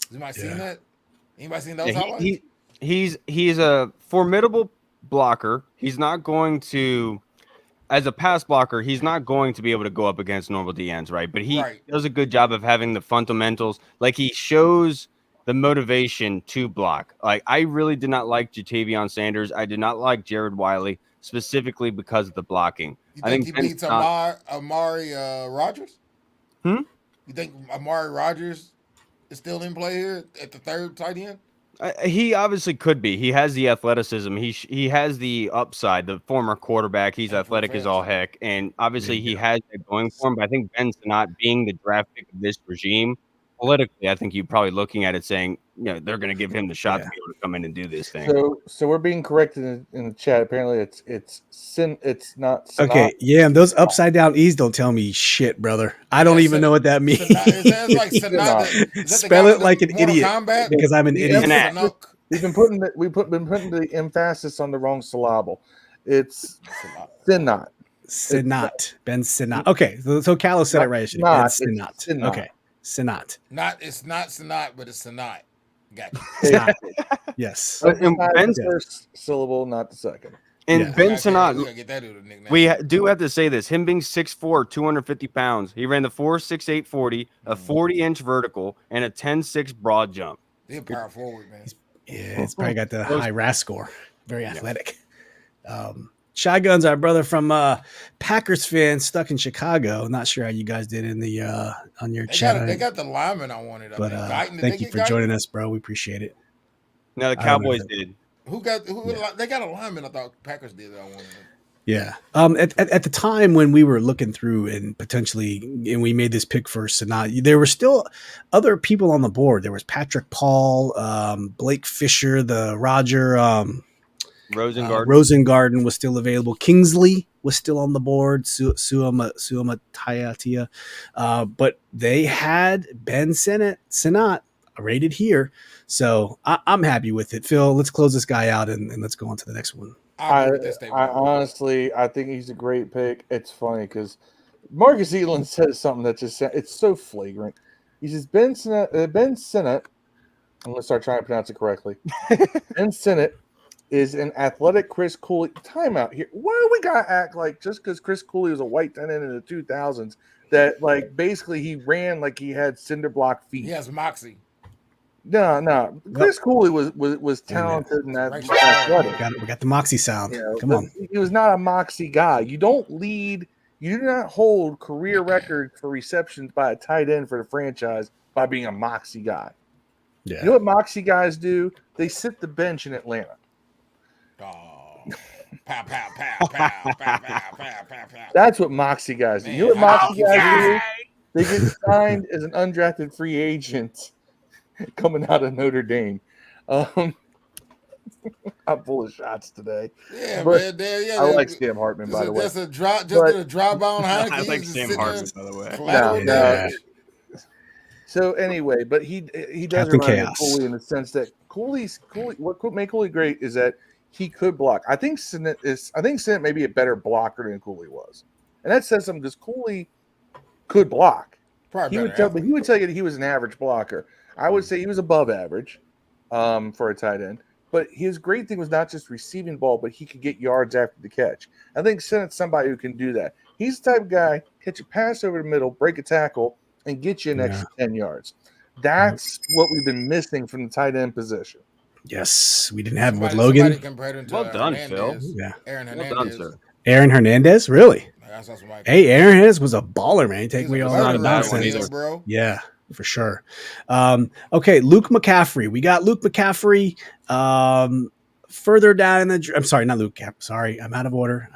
Has anybody seen that? Anybody seen those highlights? He's a formidable blocker. He's not going to. As a pass blocker, he's not going to be able to go up against normal DNs, right? But he does a good job of having the fundamentals. Like, he shows the motivation to block. Like, I really did not like Jatavion Sanders. I did not like Jared Wiley, specifically because of the blocking. You think he beats Amari Rodgers? You think Amari Rodgers is still in play here at the third tight end? He obviously could be. He has the athleticism. He has the upside. The former quarterback, he's athletic as all heck, and obviously he has it going for him. But I think Ben Sinnott being the draft pick of this regime, politically, I think you're probably looking at it saying, they're going to give him the shot to be able to come in and do this thing. So we're being corrected in the chat. Apparently, it's not. Sinnott. Okay, yeah, and those upside down E's don't tell me shit, brother. I don't even know what that means. Spell it like an idiot because I'm an idiot. We've been putting the emphasis on the wrong syllable. It's Sinnott. Sinnott. Ben Sinnott. Okay, so Callow said it right. Ben Sinnott. Okay, Sinnott. It's not Sinnott, but it's Sinnott. Gotcha. Yes. And Ben's first syllable, not the second. And Ben Sinnott, we do have to say this. Him being 6'4", 250 pounds, he ran the 4.68 40, a 40-inch vertical, and a 10.6 broad jump. He's a power forward, man. He's probably got the high RAS score. Very athletic. Shotgun's our brother from Packers fan stuck in Chicago. Not sure how you guys did in the on your chat. They got the lineman I wanted. But thank you for joining us, bro. We appreciate it. No, the Cowboys did. Who? They got a lineman. I thought Packers did. I wanted. Yeah. At the time when we were looking through and we made this pick for Sinnott, there were still other people on the board. There was Patrick Paul, Blake Fisher, the Roger, Rosengarten was still available. Kingsley was still on the board. Suama Taiatia. But they had Ben Sinnott rated here. So I'm happy with it. Phil, let's close this guy out and let's go on to the next one. I honestly, I think he's a great pick. It's funny because Marcus Elam says something that it's so flagrant. He says Ben Sinnott, I'm going to start trying to pronounce it correctly. Ben Sinnott is an athletic Chris Cooley. Timeout here. Why do we got to act like just because Chris Cooley was a white tight end in the 2000s that like basically he ran like he had cinder block feet? He has moxie. No. Chris Cooley was talented and athletic. We got the moxie sound. Come on. He was not a moxie guy. You do not hold career records for receptions by a tight end for the franchise by being a moxie guy. Yeah. You know what moxie guys do? They sit the bench in Atlanta. Oh. Pow, pow, pow, pow, pow, pow, pow, pow, pow. That's what moxie guys do. You know what moxie guys do? They get signed as an undrafted free agent coming out of Notre Dame. I'm full of shots today. Yeah, but man. Yeah, I like Sam Hartman, by the way. Just a drop on Heineke. I like Sam Hartman, by the way. No. So anyway, but he does remind me of Cooley in the sense that Cooley. What made Cooley great is that he could block. I think Sinnott may be a better blocker than Cooley was, and that says something because Cooley could block. He would tell you that he was an average blocker. I would say he was above average for a tight end. But his great thing was not just receiving ball, but he could get yards after the catch. I think Sinnott's somebody who can do that. He's the type of guy, catch a pass over the middle, break a tackle, and get you an extra 10 yards. That's what we've been missing from the tight end position. Yes, we didn't have it with Logan. Well done, Phil. Yeah. Aaron Hernandez. Well done, sir. Aaron Hernandez? Really? Hey, Aaron Hernandez was a baller, man. Take me all out of nonsense. Bro. Yeah, for sure. Okay, Luke McCaffrey. We got Luke McCaffrey further down in the... I'm sorry, not Luke McCaffrey. Sorry, I'm out of order.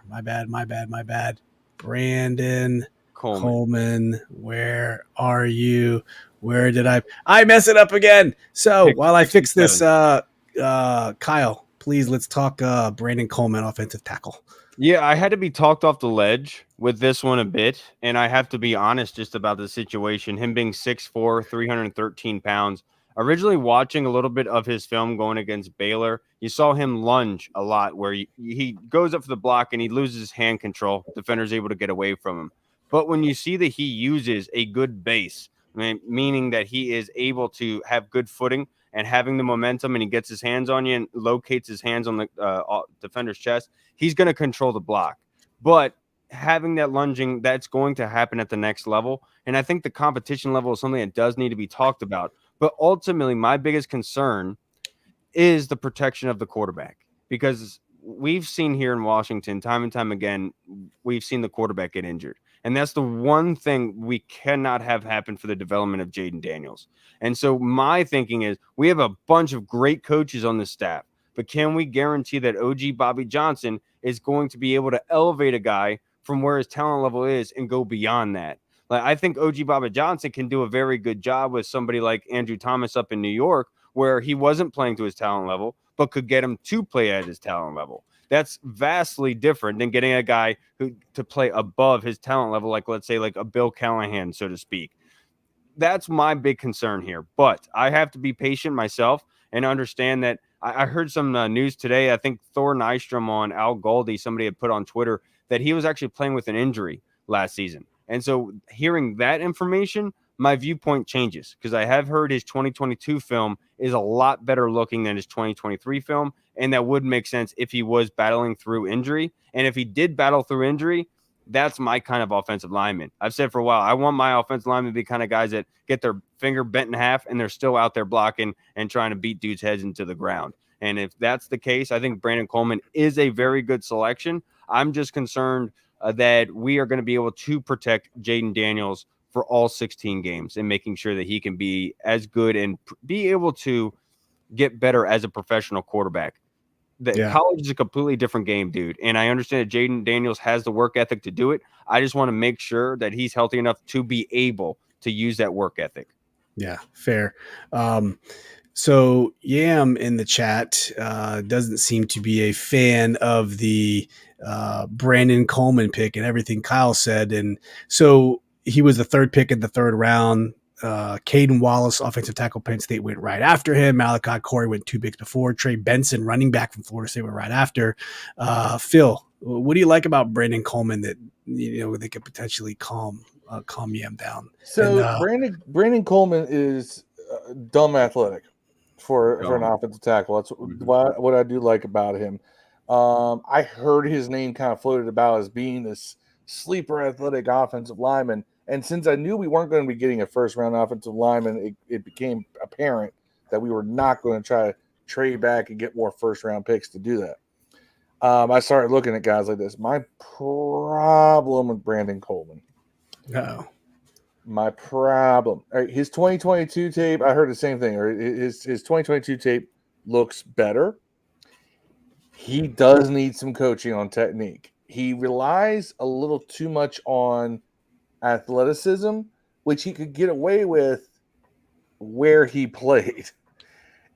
My bad. Brandon Coleman, where are you? Where did I mess it up again? So while I fix this, Kyle, please let's talk Brandon Coleman, offensive tackle. Yeah, I had to be talked off the ledge with this one a bit, and I have to be honest just about the situation. Him being 6'4", 313 pounds. Originally watching a little bit of his film going against Baylor, you saw him lunge a lot where he goes up for the block and he loses hand control. Defender's able to get away from him. But when you see that he uses a good base, meaning that he is able to have good footing and having the momentum, and he gets his hands on you and locates his hands on the defender's chest, he's going to control the block. But having that lunging, that's going to happen at the next level. And I think the competition level is something that does need to be talked about. But ultimately, my biggest concern is the protection of the quarterback, because we've seen here in Washington time and time again, we've seen the quarterback get injured. And that's the one thing we cannot have happen for the development of Jaden Daniels. And so my thinking is we have a bunch of great coaches on the staff, but can we guarantee that OG Bobby Johnson is going to be able to elevate a guy from where his talent level is and go beyond that? Like, I think OG Bobby Johnson can do a very good job with somebody like Andrew Thomas up in New York, where he wasn't playing to his talent level, but could get him to play at his talent level. That's vastly different than getting a guy who to play above his talent level, like let's say like a Bill Callahan, so to speak. That's my big concern here. But I have to be patient myself and understand that I heard some news today. I think Thor Nystrom on Al Goldie, somebody had put on Twitter that he was actually playing with an injury last season. And so hearing that information, my viewpoint changes, because I have heard his 2022 film is a lot better looking than his 2023 film. And that would make sense if he was battling through injury. And if he did battle through injury, that's my kind of offensive lineman. I've said for a while, I want my offensive linemen to be kind of guys that get their finger bent in half and they're still out there blocking and trying to beat dudes' heads into the ground. And if that's the case, I think Brandon Coleman is a very good selection. I'm just concerned that we are going to be able to protect Jaden Daniels for all 16 games and making sure that he can be as good and be able to get better as a professional quarterback. College is a completely different game, dude. And I understand that Jaden Daniels has the work ethic to do it. I just want to make sure that he's healthy enough to be able to use that work ethic. Yeah, fair. So Yam in the chat doesn't seem to be a fan of the Brandon Coleman pick and everything Kyle said. And so he was the third pick in the third round. Caden Wallace, offensive tackle, Penn State, went right after him. Malachi Corey went 2 picks before. Trey Benson, running back from Florida State, went right after. Phil, what do you like about Brandon Coleman that they could potentially calm Yam down? So Brandon Coleman is dumb athletic for an offensive tackle. That's what I do like about him. I heard his name kind of floated about as being this sleeper athletic offensive lineman. And since I knew we weren't going to be getting a first-round offensive lineman, it became apparent that we were not going to try to trade back and get more first-round picks to do that. I started looking at guys like this. My problem with Brandon Coleman. My problem. All right, his 2022 tape, I heard the same thing. Or his 2022 tape looks better. He does need some coaching on technique. He relies a little too much on athleticism, which he could get away with where he played.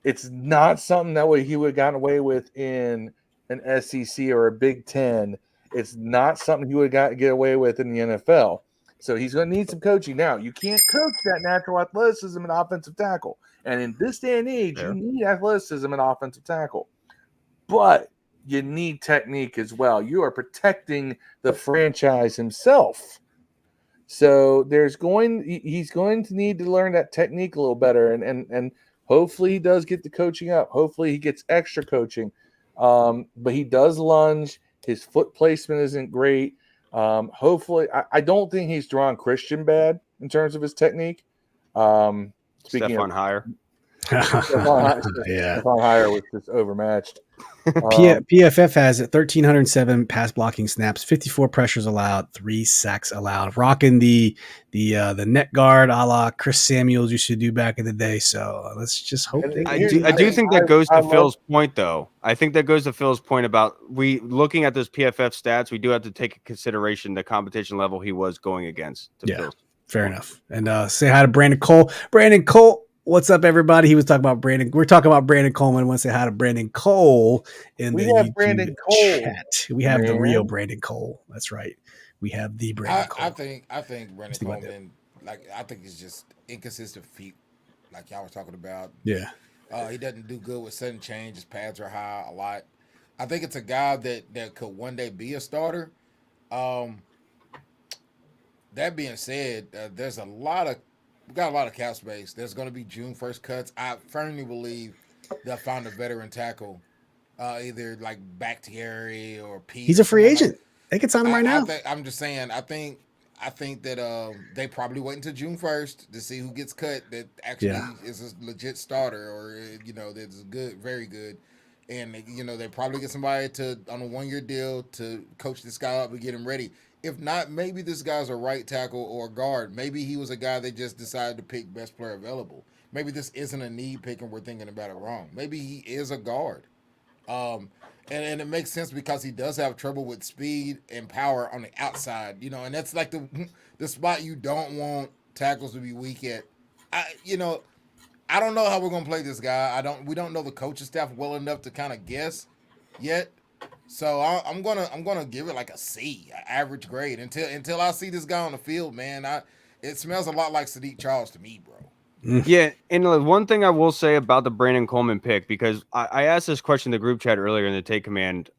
It's not something that way he would have gotten away with in an SEC or a Big Ten. It's not something he would have get away with in the NFL. So he's going to need some coaching. Now, you can't coach that natural athleticism in offensive tackle. And in this day and age, you need athleticism in offensive tackle. But you need technique as well. You are protecting the franchise himself. So he's going to need to learn that technique a little better, and hopefully he does get the coaching up. Hopefully he gets extra coaching. But he does lunge. His foot placement isn't great. Hopefully, I don't think he's drawn Christian bad in terms of his technique. Stephon Hire. Stephon Hire was just overmatched. PFF has 1,307 pass blocking snaps, 54 pressures allowed, 3 sacks allowed. Rocking the net guard a la Chris Samuels used to do back in the day. So let's just hope. I do think that goes to Phil's point, though. I think that goes to Phil's point about looking at those PFF stats. We do have to take into consideration the competition level he was going against. Fair enough. And say hi to Brandon Cole. Brandon Cole. What's up, everybody? He was talking about Brandon. We're talking about Brandon Coleman. I want to say hi to Brandon Cole in the YouTube chat. We have the real Brandon Cole. That's right. We have the Brandon Cole. I think Brandon Coleman, I think he's just inconsistent feet, like y'all was talking about. Yeah. He doesn't do good with sudden change. His pads are high a lot. I think it's a guy that could one day be a starter. That being said, we got a lot of cap space. There's going to be June 1st cuts. I firmly believe they'll find a veteran tackle, either like Bakhtiari or Pete. He's a free agent. They can sign him right now. I'm just saying. I think that they probably wait until June 1st to see who gets cut that actually is a legit starter, or that's good, very good. And they probably get somebody on a 1-year deal to coach this guy up and get him ready. If not, maybe this guy's a right tackle or a guard. Maybe he was a guy that just decided to pick best player available. Maybe this isn't a need pick and we're thinking about it wrong. Maybe he is a guard. And it makes sense because he does have trouble with speed and power on the outside, and that's like the spot you don't want tackles to be weak at. I don't know how we're gonna play this guy. We don't know the coaching staff well enough to kind of guess yet. So I'm gonna give it like a C, an average grade, until I see this guy on the field, man. It smells a lot like Sadiq Charles to me, bro. Yeah, and one thing I will say about the Brandon Coleman pick, because I asked this question in the group chat earlier in the Take Command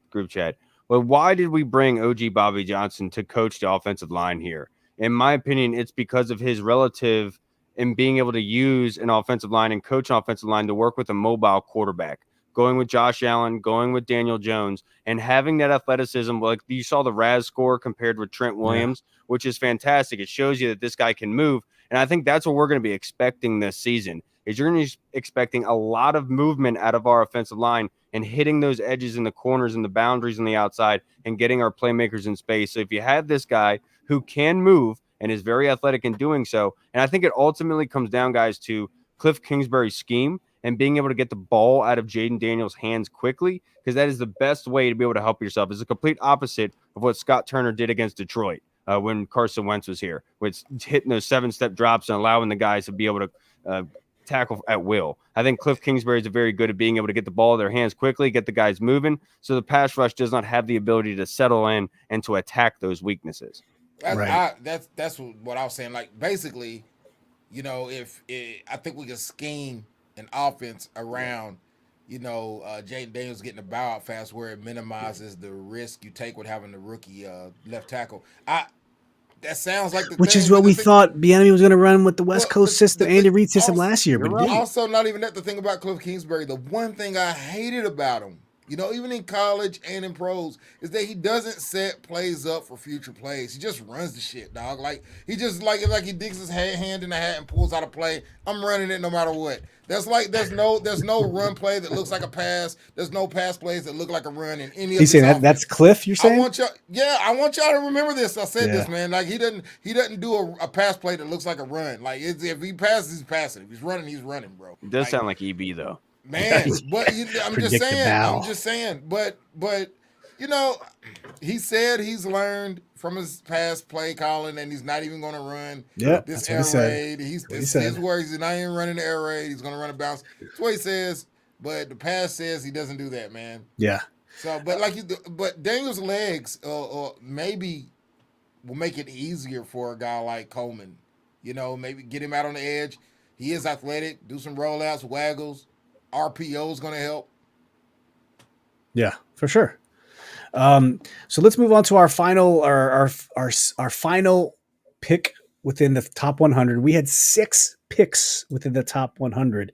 group chat. Well, why did we bring OG Bobby Johnson to coach the offensive line here? In my opinion, it's because of his relative in being able to use an offensive line and coach an offensive line to work with a mobile quarterback. Going with Josh Allen, going with Daniel Jones, and having that athleticism, like you saw the RAS score compared with Trent Williams, which is fantastic. It shows you that this guy can move. And I think that's what we're going to be expecting this season, is you're going to be expecting a lot of movement out of our offensive line and hitting those edges in the corners and the boundaries on the outside and getting our playmakers in space. So if you have this guy who can move and is very athletic in doing so, and I think it ultimately comes down, guys, to Cliff Kingsbury's scheme and being able to get the ball out of Jaden Daniels' hands quickly, because that is the best way to be able to help yourself. It's a complete opposite of what Scott Turner did against Detroit when Carson Wentz was here, with hitting those 7-step drops and allowing the guys to be able to tackle at will. I think Cliff Kingsbury is very good at being able to get the ball in their hands quickly, get the guys moving, so the pass rush does not have the ability to settle in and to attack those weaknesses. That's what I was saying. Like, basically, I think we can scheme an offense around, Jaden Daniels getting the bow out fast, where it minimizes the risk you take with having the rookie left tackle. That sounds like which is what we thought Bieniemy was going to run with the West Coast system, Andy Reid system last year. But also, not even that. The thing about Cliff Kingsbury, the one thing I hated about him, even in college and in pros, is that he doesn't set plays up for future plays. He just runs the shit, dog. Like, he just like he digs his hand in the hat and pulls out a play. I'm running it no matter what. There's no run play that looks like a pass. There's no pass plays that look like a run in any of these. That's Cliff, you're saying? I want y'all to remember this. I said this, man. Like, he doesn't do a pass play that looks like a run. Like, if he passes, he's passing. If he's running, bro. It does sound like EB though. Man, but I'm just saying, but he said he's learned from his past play calling, and he's not even going to run this air raid. His words, he's not even running the air raid. He's going to run a bounce. That's what he says, but the past says he doesn't do that, man. Yeah. So, but Daniel's legs maybe will make it easier for a guy like Coleman. Maybe get him out on the edge. He is athletic. Do some rollouts, waggles. RPO is going to help. Yeah, for sure. So let's move on to our final, our final pick within the top 100. We had 6 picks within the top 100.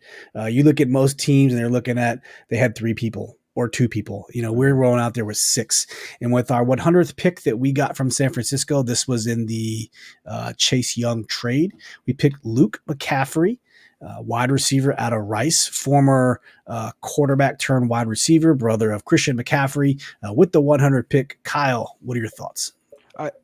You look at most teams, and they had 3 people or 2 people. We're rolling out there with 6. And with our 100th pick that we got from San Francisco, this was in the Chase Young trade. We picked Luke McCaffrey, wide receiver out of Rice, former quarterback turned wide receiver, brother of Christian McCaffrey, with the 100 pick. Kyle, what are your thoughts?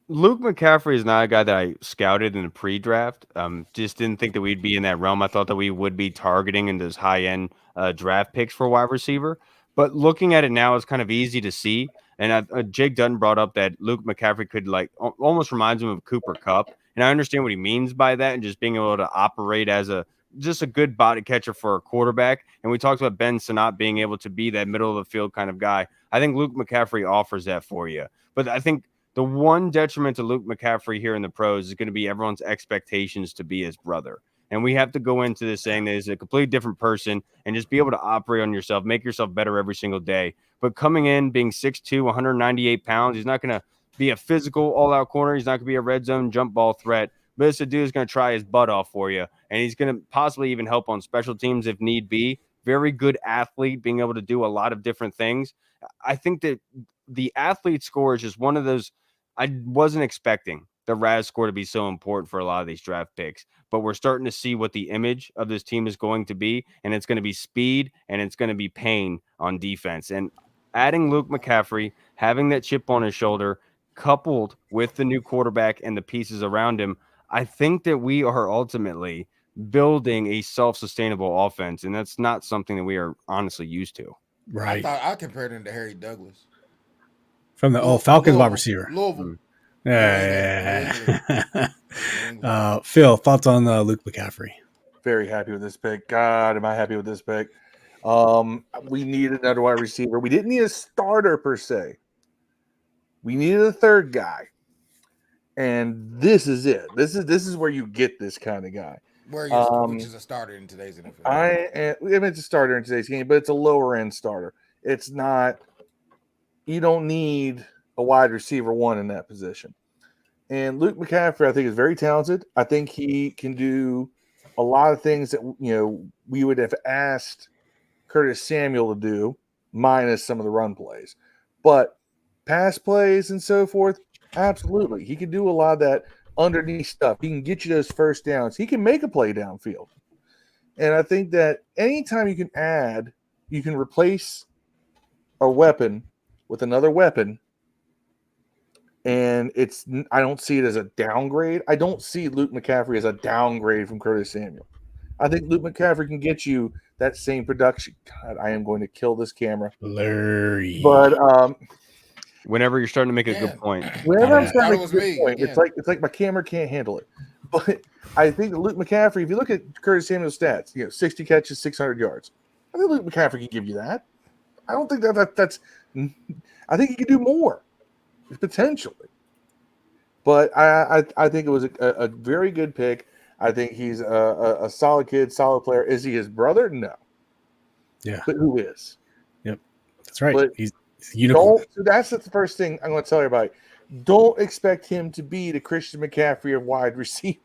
Luke McCaffrey is not a guy that I scouted in the pre-draft. Just didn't think that we'd be in that realm. I thought that we would be targeting in those high-end draft picks for wide receiver. But looking at it now, it's kind of easy to see. And Jake Dutton brought up that Luke McCaffrey could almost reminds him of Cooper Kupp. And I understand what he means by that, and just being able to operate as just a good body catcher for a quarterback. And we talked about Ben Sinnott being able to be that middle of the field kind of guy. I think Luke McCaffrey offers that for you. But I think the one detriment to Luke McCaffrey here in the pros is going to be everyone's expectations to be his brother. And we have to go into this saying that he's a completely different person and just be able to operate on yourself, make yourself better every single day. But coming in, being 6'2", 198 pounds, he's not going to be a physical all-out corner. He's not going to be a red zone jump ball threat. But this dude is going to try his butt off for you. And he's going to possibly even help on special teams if need be. Very good athlete, being able to do a lot of different things. I think that the athlete score is just one of those. I wasn't expecting the RAS score to be so important for a lot of these draft picks, but we're starting to see what the image of this team is going to be, and it's going to be speed, and it's going to be pain on defense. And adding Luke McCaffrey, having that chip on his shoulder, coupled with the new quarterback and the pieces around him, I think that we are ultimately building a self-sustainable offense, and that's not something that we are honestly used to. Right. I compared him to Harry Douglas. From the Falcons wide receiver. Louisville. Yeah. Phil, thoughts on Luke McCaffrey? Very happy with this pick. God, am I happy with this pick. We needed another wide receiver. We didn't need a starter per se. We needed a third guy. And this is it. This is where you get this kind of guy. Which is a starter in today's NFL. It's a starter in today's game, but it's a lower end starter. It's not. You don't need a wide receiver 1 in that position. And Luke McCaffrey, I think, is very talented. I think he can do a lot of things that we would have asked Curtis Samuel to do, minus some of the run plays. But pass plays and so forth, absolutely. He can do a lot of that underneath stuff. He can get you those first downs. He can make a play downfield. And I think that anytime you can replace a weapon with another weapon, and I don't see it as a downgrade. I don't see Luke McCaffrey as a downgrade from Curtis Samuel. I think Luke McCaffrey can get you that same production. God, I am going to kill this camera. Blurry. But whenever you're starting to make a good point. whenever I'm starting to it make was a good me. point, Yeah. it's like my camera can't handle it. But I think that Luke McCaffrey, if you look at Curtis Samuel's stats, 60 catches, 600 yards. I think Luke McCaffrey can give you that. I don't think that's. I think he can do more, potentially. But I think it was a very good pick. I think he's a solid kid, solid player. Is he his brother? No. Yeah. But who is? Yep. That's right. But he's a unicorn. So that's the first thing I'm going to tell everybody. Don't expect him to be the Christian McCaffrey of wide receiver.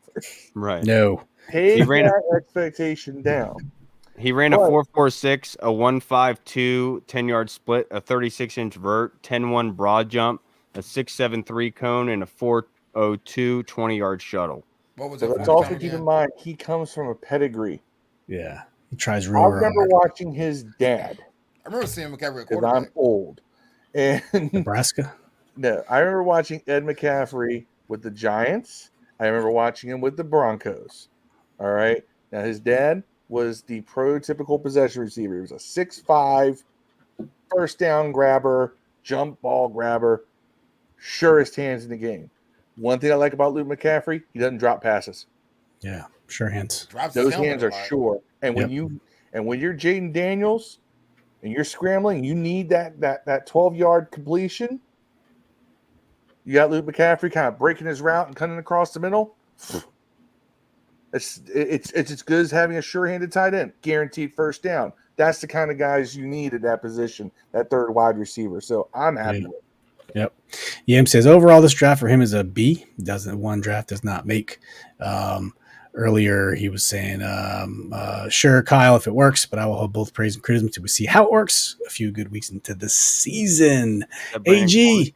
Right. No. Take that expectation down. He ran a 4.46, a 1.52 10-yard split, a 36-inch vert, 10-1 broad jump, a 6.73 cone, and a 4.02 20-yard shuttle. What was So it? let's also keep in mind he comes from a pedigree. Yeah. He tries real I remember hard. watching his dad. I remember seeing McCaffrey at Because quarterback. I'm old. And Nebraska? No, I remember watching Ed McCaffrey with the Giants. I remember watching him with the Broncos. All right. Now, his dad was the prototypical possession receiver. He was a 6'5", first down grabber, jump ball grabber, surest hands in the game. One thing I like about Luke McCaffrey, he doesn't drop passes. Yeah, sure hands. Those hands are sure. And when you're Jaden Daniels and you're scrambling, you need that 12-yard completion. You got Luke McCaffrey kind of breaking his route and cutting across the middle. It's as good as having a sure-handed tight end, guaranteed first down. That's the kind of guys you need at that position, that third wide receiver. So I'm happy with it. Yep. Yam says overall this draft for him is a B. One draft does not make. Earlier he was saying, sure, Kyle, if it works, but I will hold both praise and criticism till we see how it works. A few good weeks into the season. AG.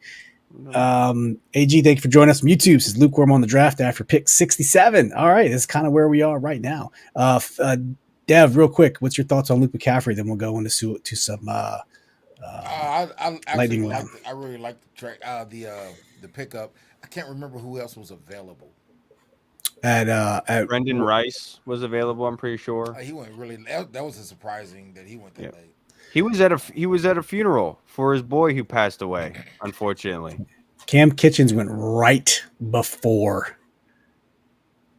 AG, thank you for joining us from YouTube. Says lukewarm on the draft after pick 67. All right, that's kind of where we are right now. Dev, real quick, what's your thoughts on Luke McCaffrey? Then we'll go into some lightning round. I really like the track, the pickup. I can't remember who else was available. At Brendan Rice was available. I'm pretty sure he went really. That was surprising that he went that late. He was at a funeral for his boy who passed away, unfortunately. Cam Kitchens went right before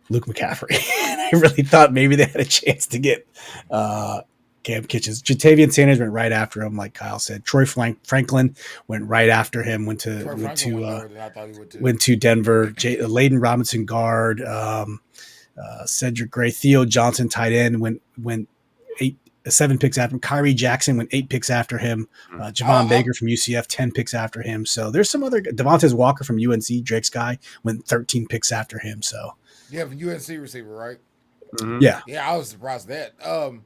Luke McCaffrey. I really thought maybe they had a chance to get Cam Kitchens. Jatavian Sanders went right after him, like Kyle said. Troy Franklin went right after him. Went to Denver. Layden Robinson guard. Cedric Gray, Theo Johnson tight end went 7 picks after him. Kyrie Jackson went 8 picks after him. Javon Baker from UCF, 10 picks after him. So there's some other. Devontae Walker from UNC, Drake's guy, went 13 picks after him. So you have a UNC receiver, right? Mm-hmm. Yeah. I was surprised at that.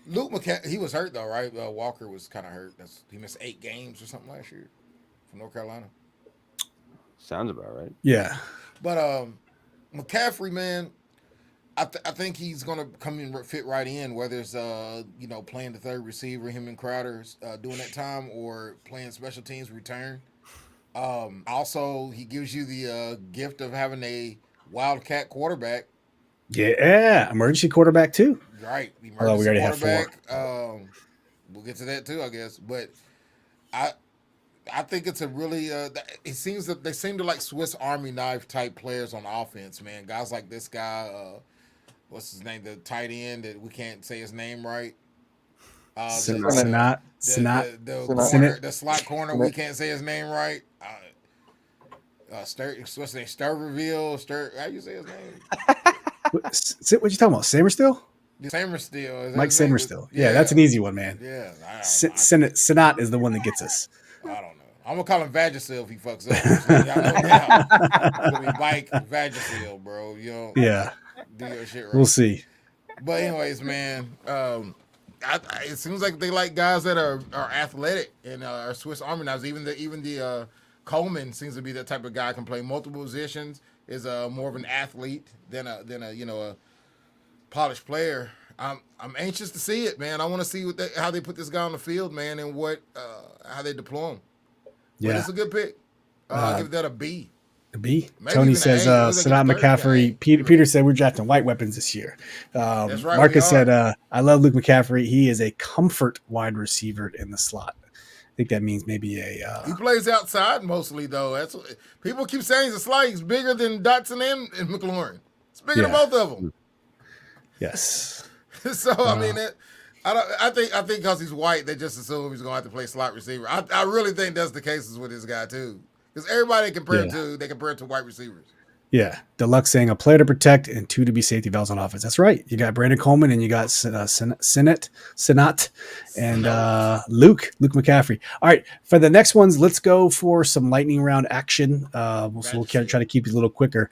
Luke McCaffrey, he was hurt though, right? Walker was kind of hurt. He missed 8 games or something last year from North Carolina. Sounds about right. Yeah. But McCaffrey, man, I think he's going to come in fit right in, whether it's playing the third receiver, him and Crowder doing that time, or playing special teams return. Also, he gives you the gift of having a wildcat quarterback. Yeah, emergency quarterback too. Right, although we already have 4. We'll get to that too, I guess. But I think it's a really. It seems that they seem to like Swiss Army knife type players on offense, man. Guys like this guy. What's his name? The tight end that we can't say his name right. Sinnott. The slot corner. We can't say his name right. What's his name? Sturberville. How you say his name? What you talking about? Sainristil? Sainristil. Mike Sainristil. Yeah, that's an easy one, man. Yeah. Sinnott is the one that gets us. I don't know. I'm gonna call him Vagisil if he fucks up. It's gonna be Mike Vagisil, bro. Yeah. Do your shit right. We'll see. But anyways, man, it seems like they like guys that are athletic and are Swiss Army knives. Even the Coleman seems to be that type of guy, can play multiple positions. Is more of an athlete than a polished player. I'm anxious to see it, man. I want to see how they put this guy on the field, man, and how they deploy him. Yeah, but it's a good pick. I'll give that a B. B. Maybe Tony even says, an A. Maybe they Sinnott, get the third guy. McCaffrey. Peter said we're drafting white weapons this year. That's right. Marcus said, I love Luke McCaffrey. He is a comfort wide receiver in the slot. I think that means maybe he plays outside mostly, though. That's what, people keep saying he's a slot. He's bigger than Dotson and McLaurin. It's bigger than both of them. Yes. So I mean, I think because he's white, they just assume he's going to have to play slot receiver. I really think that's the case with this guy too, because everybody they compare it to white receivers. Yeah, Deluxe saying a player to protect and 2 to be safety valves on offense. That's right. You got Brandon Coleman and you got Sinnott, and Luke McCaffrey. All right, for the next ones, let's go for some lightning round action. We'll try to keep these a little quicker.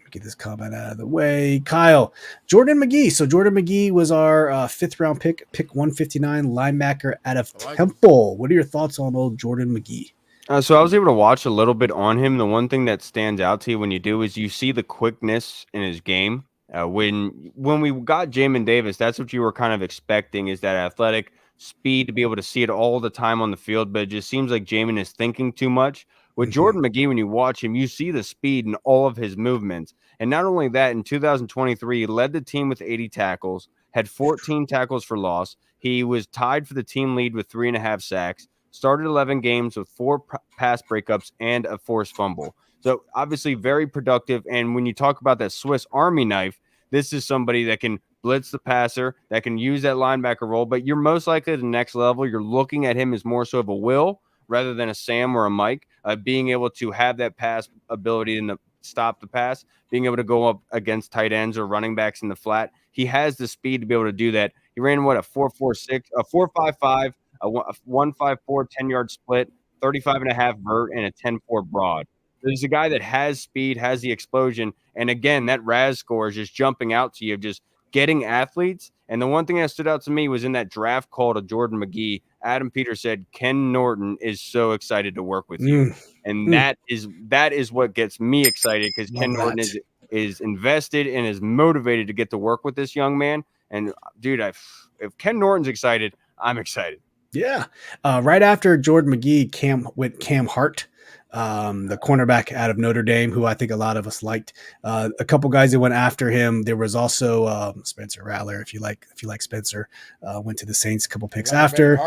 Get this comment out of the way. Kyle, Jordan McGee. So Jordan McGee was our 5th round pick 159 linebacker out of Temple. What are your thoughts on old Jordan McGee? So I was able to watch a little bit on him. The one thing that stands out to you when you do is you see the quickness in his game. When we got Jamin Davis, that's what you were kind of expecting, is that athletic speed to be able to see it all the time on the field. But it just seems like Jamin is thinking too much. With Jordan McGee, when you watch him, you see the speed in all of his movements. And not only that, in 2023, he led the team with 80 tackles, had 14 tackles for loss. He was tied for the team lead with 3.5 sacks, started 11 games with 4 pass breakups and a forced fumble. So obviously very productive. And when you talk about that Swiss Army knife, this is somebody that can blitz the passer, that can use that linebacker role. But you're most likely at the next level. You're looking at him as more so of a Will rather than a Sam or a Mike, being able to have that pass ability and stop the pass, being able to go up against tight ends or running backs in the flat. He has the speed to be able to do that. He ran a 4.46, a 4.55, a 1.54 10-yard split, 35.5 vert, and a 10.4 broad. There's a guy that has speed, has the explosion, and again, that RAS score is just jumping out to you, just getting athletes. And the one thing that stood out to me was in that draft call to Jordan McGee, Adam Peters said Ken Norton is so excited to work with you. And that is what gets me excited, because Ken Norton is invested and is motivated to get to work with this young man. And dude, if Ken Norton's excited, I'm excited. Yeah. Right after Jordan McGee, Cam Hart, the cornerback out of Notre Dame, who I think a lot of us liked. A couple guys that went after him. There was also Spencer Rattler, if you like Spencer, went to the Saints a couple picks after.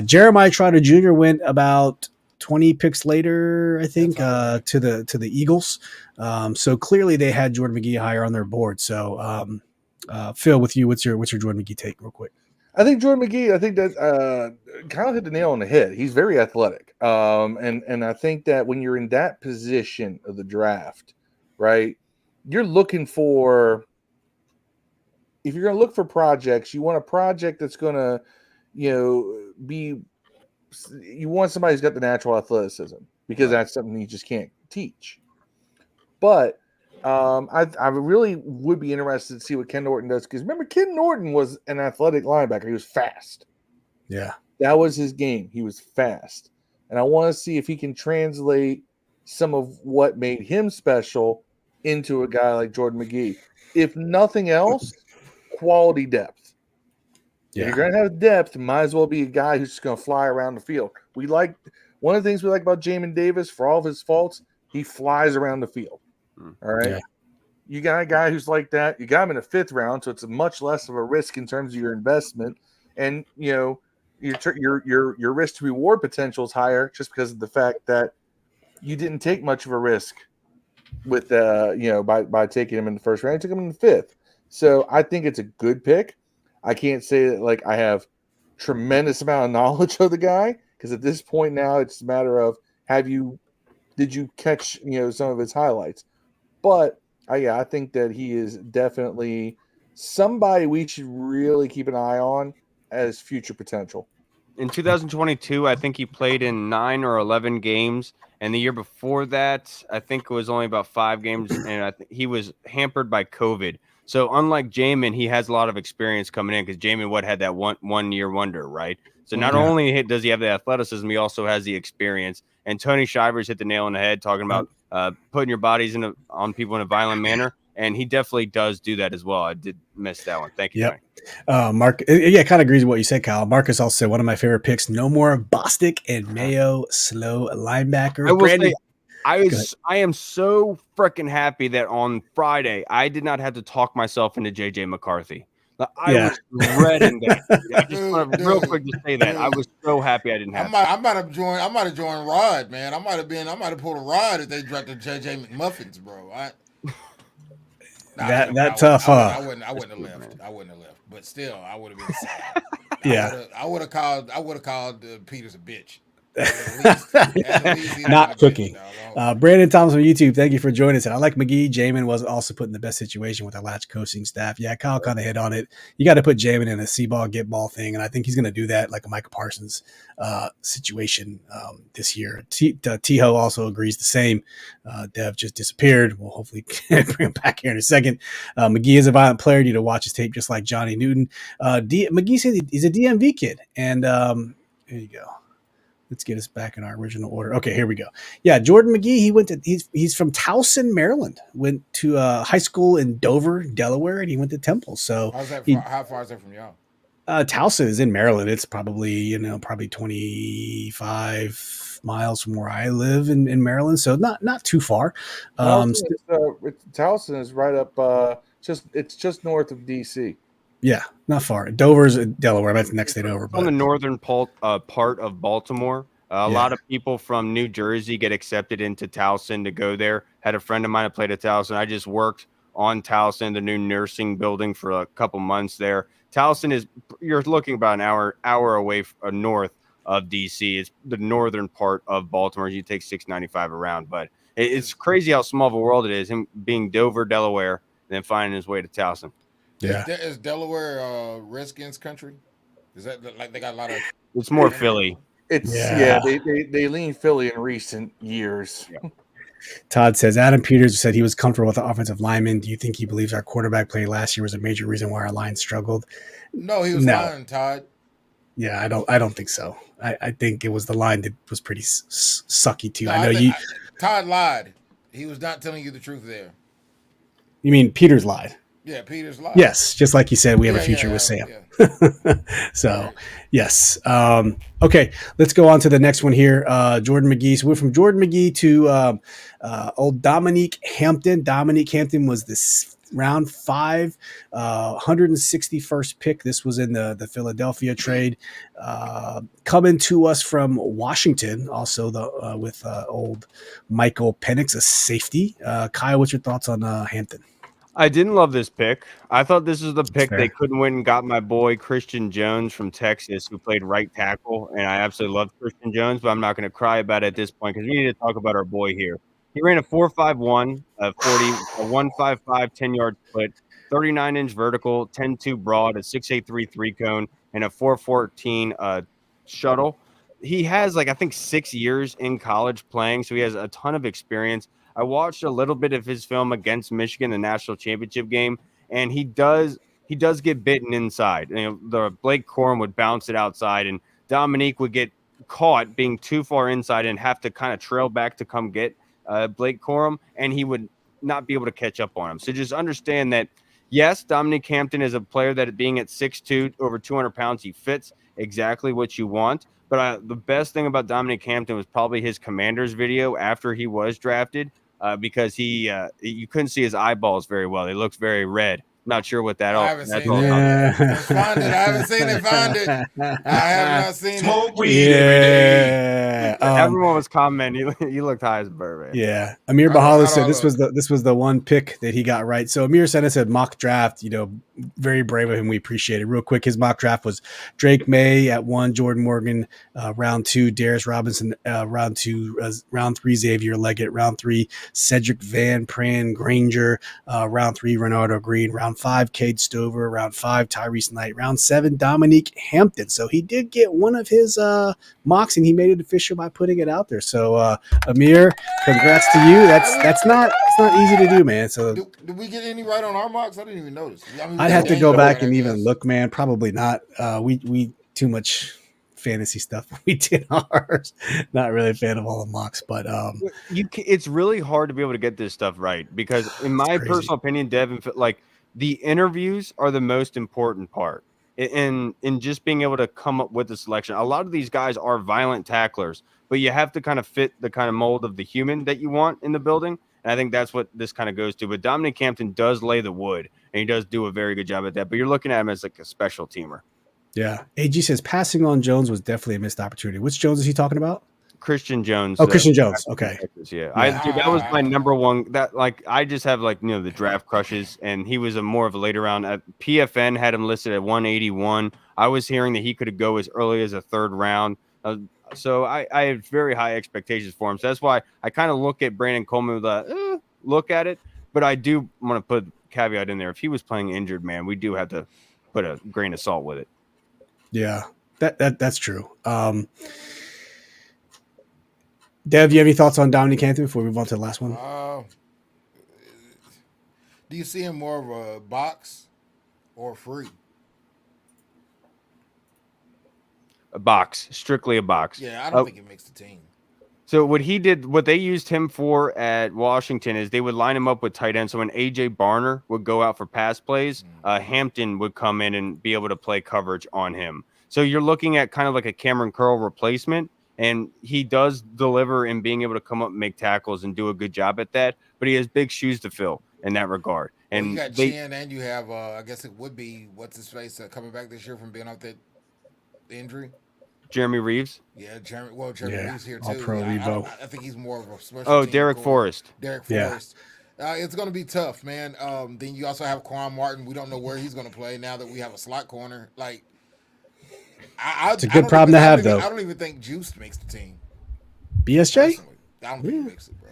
Jeremiah Trotter Jr. went about 20 picks later, I think, to the Eagles. So clearly they had Jordan McGee higher on their board. So Phil, with you, what's your Jordan McGee take real quick? I think Jordan McGee, I think that Kyle hit the nail on the head. He's very athletic. And I think that when you're in that position of the draft, right, you're looking for, if you're going to look for projects, you want a project that's going to, you want somebody who's got the natural athleticism, because that's something you just can't teach. But I really would be interested to see what Ken Norton does, because remember, Ken Norton was an athletic linebacker. He was fast. Yeah. That was his game. He was fast. And I want to see if he can translate some of what made him special into a guy like Jordan McGee. If nothing else, quality depth. Yeah. If you're going to have depth, might as well be a guy who's just going to fly around the field. One of the things we like about Jamin Davis, for all of his faults, he flies around the field. All right. Yeah. You got a guy who's like that. You got him in the 5th round, so it's a much less of a risk in terms of your investment. And, your risk to reward potential is higher, just because of the fact that you didn't take much of a risk with, by taking him in the 1st round. You took him in the 5th. So I think it's a good pick. I can't say that I have tremendous amount of knowledge of the guy, because at this point now it's a matter of, did you catch, some of his highlights? But I think that he is definitely somebody we should really keep an eye on as future potential. In 2022, I think he played in 9 or 11 games. And the year before that, I think it was only about 5 games. And he was hampered by COVID. So unlike Jamin, he has a lot of experience coming in, because Jamin had that one year wonder, right? So not only does he have the athleticism, he also has the experience. And Tony Shivers hit the nail on the head talking about putting your bodies on people in a violent manner. And he definitely does do that as well. I did miss that one. Thank you, Tony. Mark, kind of agrees with what you said, Kyle. Marcus also said one of my favorite picks, no more Bostic and Mayo slow linebacker. I am so freaking happy that on Friday I did not have to talk myself into JJ McCarthy. I was dreading that. I just want to real quick to say that I was so happy I didn't have. I might have joined Rod, man. I might have pulled a Rod if they drafted JJ McMuffins, bro. Tough, huh? I wouldn't have left. I wouldn't have left. But still, I would have been sad. Yeah. I would have called Peters a bitch. At least not cooking. Brandon Thomas on YouTube, thank you for joining us. And I like McGee. Jamin wasn't also put in the best situation with the latch coaching staff. Yeah, Kyle kind of hit on it. You got to put Jamin in a see ball, get ball thing, and I think he's going to do that like a Micah Parsons situation this year. T-Ho also agrees the same. Dev just disappeared. We'll hopefully bring him back here in a second. McGee is a violent player. You need to watch his tape just like Johnny Newton. McGee said he's a DMV kid, and here you go. Let's get us back in our original order. Okay, here we go. Yeah, Jordan McGee. He's from Towson, Maryland. Went to high school in Dover, Delaware, and he went to Temple. So how far is that from y'all? Towson is in Maryland. It's probably 25 miles from where I live in Maryland. So not too far. Towson is right up. It's just north of DC. Yeah, not far. Dover's Delaware. That's next to Dover. On the northern part of Baltimore. A lot of people from New Jersey get accepted into Towson to go there. Had a friend of mine that played at Towson. I just worked on Towson, the new nursing building, for a couple months there. Towson you're looking about an hour away north of DC. It's the northern part of Baltimore. You take 695 around, but it's crazy how small of a world it is. Him being Dover, Delaware, and then finding his way to Towson. Yeah, is Delaware Redskins country? Is that like they got a lot of? It's more Philly. They lean Philly in recent years. Yeah. Todd says Adam Peters said he was comfortable with the offensive lineman. Do you think he believes our quarterback play last year was a major reason why our line struggled? No, he was lying, Todd. Yeah, I don't think so. I think it was the line that was pretty sucky too. No, Todd lied. He was not telling you the truth there. You mean Peters lied? Yeah, Peters lied. Yes, just like you said, we have a future with Sam. Yeah. So, yes. Okay, let's go on to the next one here. Jordan McGee. So we're from Jordan McGee to old Dominique Hampton. Dominique Hampton was this round 5, 161st pick. This was in the Philadelphia trade. Coming to us from Washington, also with old Michael Penix, a safety. Kyle, what's your thoughts on Hampton? I didn't love this pick. I thought this was the pick they couldn't win and got my boy Christian Jones from Texas, who played right tackle, and I absolutely love Christian Jones, but I'm not going to cry about it at this point because we need to talk about our boy here. He ran a 4.51, a 1.55 10-yard split, 39-inch vertical, 10.2 broad, a 6.83 3-cone, and a 4.14 shuttle. He has, I think 6 years in college playing, so he has a ton of experience. I watched a little bit of his film against Michigan, the national championship game, and he does get bitten inside. The Blake Corum would bounce it outside, and Dominique would get caught being too far inside and have to kind of trail back to come get Blake Corum, and he would not be able to catch up on him. So just understand that, yes, Dominique Hampton is a player that being at 6'2", over 200 pounds, he fits exactly what you want. But the best thing about Dominique Hampton was probably his Commanders video after he was drafted. Because you couldn't see his eyeballs very well. They looked very red. Not sure what that all. I haven't seen it. Find it. I haven't seen it. Find it. I have not seen Smoke weed every day. Everyone was commenting. You looked high as a bird, man. Yeah, Amir Bahala said this was the one pick that he got right. So Amir sent us a mock draft. Very brave of him. We appreciate it. Real quick, his mock draft was Drake May at 1, Jordan Morgan round 2, Darius Robinson round 2, round 3 Xavier Leggett, round 3 Cedric Van Pran Granger, round 3 Renardo Green, round 5 Cade Stover, round 5 Tyrese Knight, round 7 Dominique Hampton. So he did get one of his mocks, and he made it official by putting it out there. So Amir, congrats to you. It's not easy to do, man. So did we get any right on our mocks? I didn't even notice. I'd have to go back and even look, man. Probably not. We too much fantasy stuff when we did ours. Not really a fan of all the mocks, but it's really hard to be able to get this stuff right because, in my personal opinion, Devin, the interviews are the most important part. in just being able to come up with the selection. A lot of these guys are violent tacklers, but you have to kind of fit the kind of mold of the human that you want in the building. And I think that's what this kind of goes to. But Dominic Hampton does lay the wood, and he does do a very good job at that. But you're looking at him as like a special teamer. Yeah. AG says passing on Jones was definitely a missed opportunity. Which Jones is he talking about? Christian Jones. Oh, Christian Jones. Okay. Yeah. Dude, that was my number one. That I just have the draft crushes, and he was a more of a later round. PFN had him listed at 181. I was hearing that he could go as early as a third round. So I had very high expectations for him. So that's why I kind of look at Brandon Coleman with a look at it. But I do want to put a caveat in there. If he was playing injured, man, we do have to put a grain of salt with it. Yeah, that's true. Dev, you have any thoughts on Dominic Hampton before we move on to the last one? Do you see him more of a box or free? A box, strictly a box. Yeah, I don't think he makes the team. So what they used him for at Washington is they would line him up with tight end. So when AJ Barner would go out for pass plays, Hampton would come in and be able to play coverage on him. So you're looking at kind of like a Cameron Curl replacement, and he does deliver in being able to come up and make tackles and do a good job at that. But he has big shoes to fill in that regard. And you got Chin, and you have I guess it would be what's his face coming back this year from being out that injury. Jeremy Reeves. Yeah, Jeremy Reeves here too. All-Pro Revo. I think he's more of a special. Oh, Derek Forrest. Derek Forrest. It's going to be tough, man. Then you also have Quan Martin. We don't know where he's going to play now that we have a slot corner. Like, it's a good problem to have, though. I don't even think Juice makes the team. BSJ? Personally. I don't think he makes it, bro.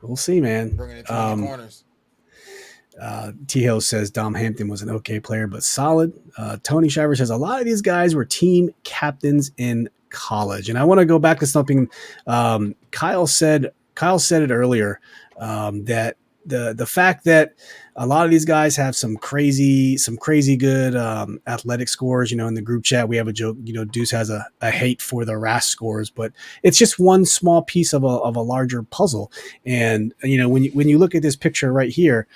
We'll see, man. Bringing it to the corners. T-Hill says Dom Hampton was an okay player, but solid. Tony Shiver says a lot of these guys were team captains in college. And I want to go back to something Kyle said it earlier, that the fact that a lot of these guys have some crazy good athletic scores. In the group chat, we have a joke, Deuce has a hate for the RAS scores, but it's just one small piece of a larger puzzle. And, when you look at this picture right here,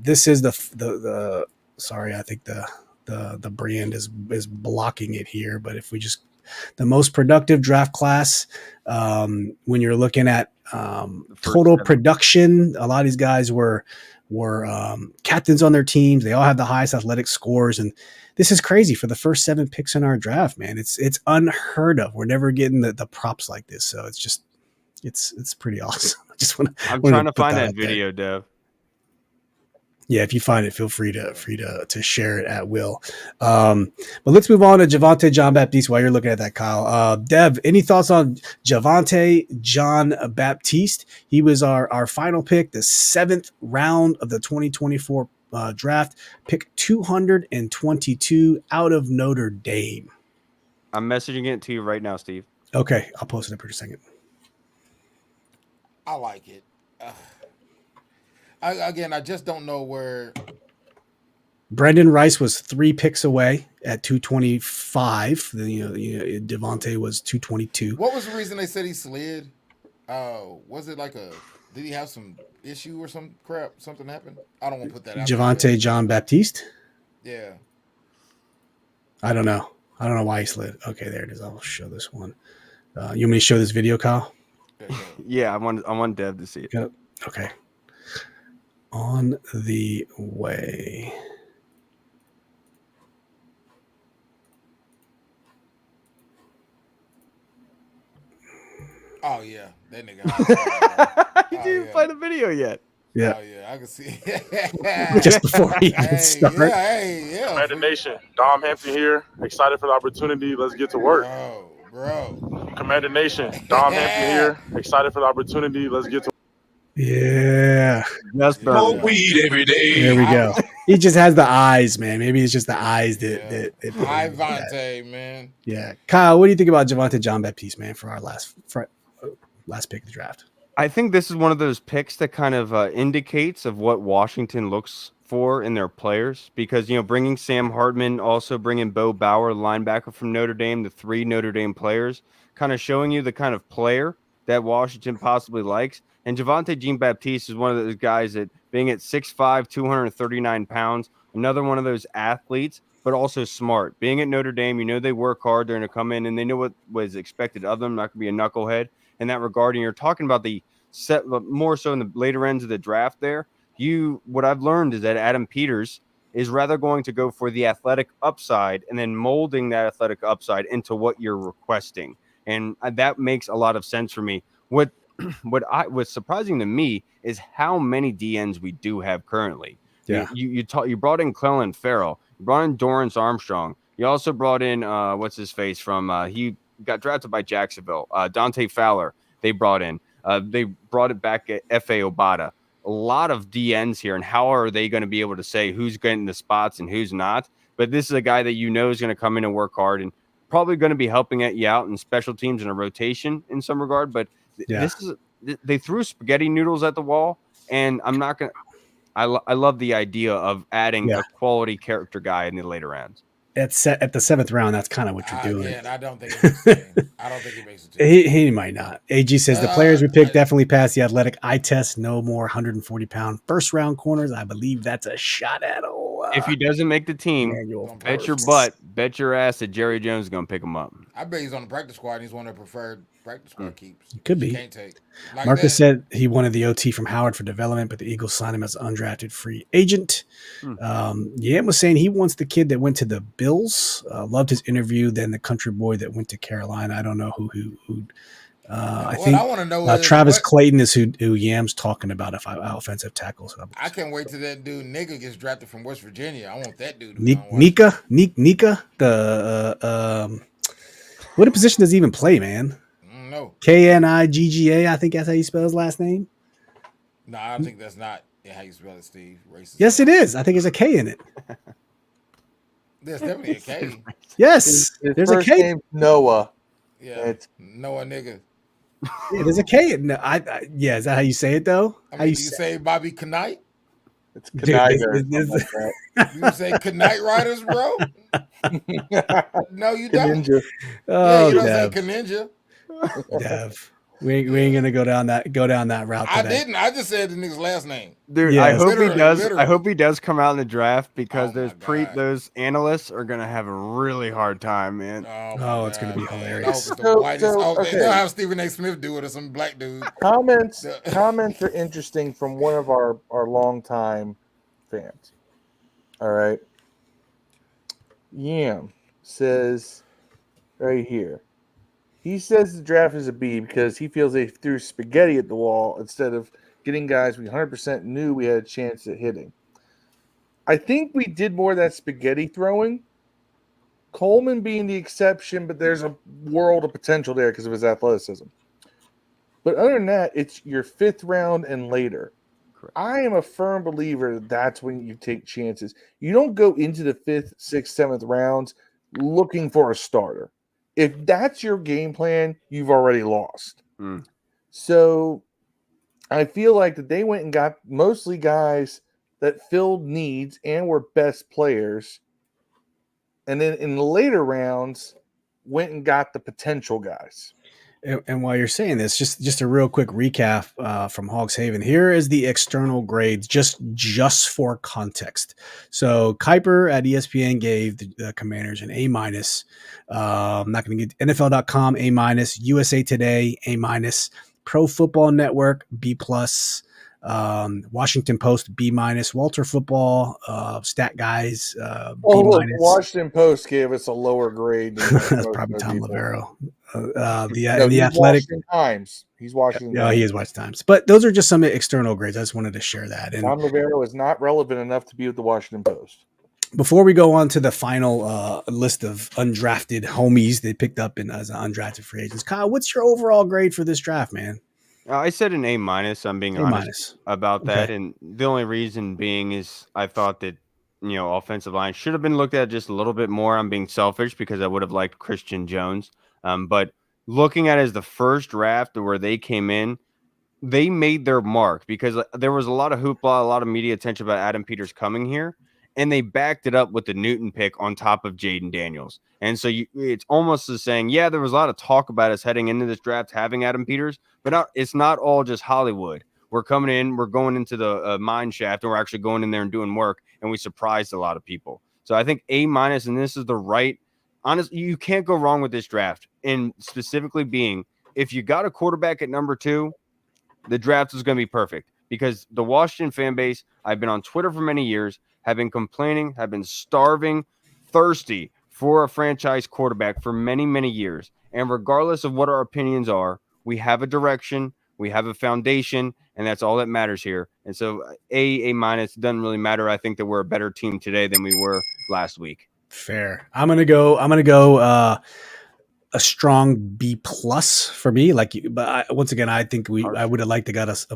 this is the sorry, I think the brand is blocking it here, but if we just, the most productive draft class, when you're looking at total production, a lot of these guys were captains on their teams. They all have the highest athletic scores, and this is crazy for the first 7 picks in our draft, man. It's unheard of. We're never getting the props like this, so it's pretty awesome. I'm trying to find that video, Dev. Yeah, if you find it, feel free to share it at will. But let's move on to Javante Jean-Baptiste while you're looking at that, Kyle. Dev, any thoughts on Javante Jean-Baptiste? He was our final pick, the 7th round of the 2024 draft, pick 222 out of Notre Dame. I'm messaging it to you right now, Steve. Okay, I'll post it up here in a second. I like it. I just don't know where. Brendan Rice was 3 picks away at 225. Devontae was 222. What was the reason they said he slid? Was it did he have some issue or some crap? Something happened? I don't want to put that out. Javante Jean-Baptiste? Yeah. I don't know why he slid. Okay, there it is. I'll show this one. You want me to show this video, Kyle? Yeah, I want Dev to see it. Yep. Okay. On the way. Oh yeah, that nigga. You didn't play the video yet. Yeah. Oh yeah, I can see. Just before he even started. Yeah. Commander Nation, Dom Hampton here. Excited for the opportunity. Let's get to work. Bro. Commander Nation, Dom Hampton here. Excited for the opportunity. Let's get to work. Yeah. Smoke weed every day. There we go. He just has the eyes, man. Maybe it's just the eyes that Hi, Vontae, man. Yeah. Kyle, what do you think about Javante Jean-Baptiste, man, for our last pick of the draft? I think this is one of those picks that kind of indicates of what Washington looks for in their players, because bringing Sam Hartman, also bringing Bo Bauer, linebacker from Notre Dame, the 3 Notre Dame players, kind of showing you the kind of player that Washington possibly likes. And Javante Jean-Baptiste is one of those guys that, being at 6'5", 239 pounds, another one of those athletes but also smart. Being at Notre Dame, you know they work hard. They're going to come in and they know what was expected of them. Not going to be a knucklehead in that regard. And you're talking about the set more so in the later ends of the draft there. What I've learned is that Adam Peters is rather going to go for the athletic upside and then molding that athletic upside into what you're requesting. And that makes a lot of sense for me. What was surprising to me is how many DNs we do have currently. Yeah. You brought in Clellan Ferrell, you brought in Dorrance Armstrong. You also brought in what's his face from he got drafted by Jacksonville, Dante Fowler. They brought in. They brought it back at F.A. Obata. A lot of DNs here, and how are they going to be able to say who's getting the spots and who's not? But this is a guy that you know is going to come in and work hard and probably going to be helping you out in special teams in a rotation in some regard. But they threw spaghetti noodles at the wall, and I'm not going to. I love the idea of adding a quality character guy in the later rounds. At the 7th round, that's kind of what you're doing. Yeah, I don't think it makes a team. I don't think it makes a team. He might not. AG says the players we picked definitely passed the athletic eye test. No more 140-pound first-round corners. I believe that's a shot at if he doesn't make the team, bet your butt, bet your ass that Jerry Jones is going to pick him up. I bet he's on the practice squad and he's one of the preferred practice squad keeps. Could be. Can't take. Like Marcus said he wanted the OT from Howard for development, but the Eagles signed him as an undrafted free agent. Yam was saying he wants the kid that went to the Bills. Loved his interview. Then the country boy that went to Carolina. I don't know who. I think I want to know Travis Clayton is who Yam's talking about. If offensive tackles, I can't wait till that dude nigga gets drafted from West Virginia. I want that dude. Nika. The what position does he even play, man? No. Knigga. I think that's how you spell his last name. No, I think that's not how you spell it, Steve. Racist. Yes, it is. I think there's a K in it. There's definitely a K. Yes, his there's first a K. Name's Noah. Yeah, it's Noah nigga. Yeah, there's a K. No, yeah, is that how you say it though? I mean, how you say Bobby Knight? It's Knighter. You say Knight Riders, bro? No, you don't. Ninja. Oh, you don't Dev. say Ninja. Dev. We ain't gonna go down that route today. I didn't. I just said the nigga's last name. Dude, Yes. I hope he does. Literally. I hope he does come out in the draft because Oh my God. those analysts are gonna have a really hard time, man. Oh, it's gonna be hilarious. I hope it's the whitest. okay. They'll have Stephen A. Smith do it or some black dude. Comments are interesting from one of our longtime fans. All right. Yam says right here. He says the draft is a B because he feels they threw spaghetti at the wall instead of getting guys we 100% knew we had a chance at hitting. I think we did more of that spaghetti throwing. Coleman being the exception, but there's a world of potential there because of his athleticism. But other than that, it's your 5th round and later. Correct. I am a firm believer that's when you take chances. You don't go into the 5th, 6th, 7th rounds looking for a starter. If that's your game plan, you've already lost. So I feel like that they went and got mostly guys that filled needs and were best players. And then in the later rounds, went and got the potential guys. And while you're saying this, just a real quick recap from Hogs Haven. Here is the external grades, just for context. So Kuiper at ESPN gave the Commanders an A-. I'm not going to get NFL.com A-, USA Today A-, Pro Football Network B+, Washington Post B-, Walter Football, Stat Guys B-. Washington Post gave us a lower grade. That's probably Tom Lavero. The Athletic Times. He's Washington. No, he is Washington Times. But those are just some external grades. I just wanted to share that. And Tom Lavero is not relevant enough to be with the Washington Post. Before we go on to the final list of undrafted homies they picked up as undrafted free agents, Kyle, what's your overall grade for this draft, man? I said an A-. I'm being honest about that, and the only reason being is I thought that offensive line should have been looked at just a little bit more. I'm being selfish because I would have liked Christian Jones. But looking at it as the first draft where they came in, they made their mark because there was a lot of hoopla, a lot of media attention about Adam Peters coming here, and they backed it up with the Newton pick on top of Jaden Daniels. And so it's almost as saying, yeah, there was a lot of talk about us heading into this draft having Adam Peters, but it's not all just Hollywood. We're coming in, we're going into the mine shaft, and we're actually going in there and doing work, and we surprised a lot of people. So I think A-, and this is the right. Honestly, you can't go wrong with this draft. And specifically being, if you got a quarterback at number 2, the draft is going to be perfect because the Washington fan base, I've been on Twitter for many years, have been complaining, have been starving, thirsty for a franchise quarterback for many, many years. And regardless of what our opinions are, we have a direction, we have a foundation, and that's all that matters here. And so A- doesn't really matter. I think that we're a better team today than we were last week. Fair. I'm gonna go a strong B+ for me. But once again, I think I would have liked to got us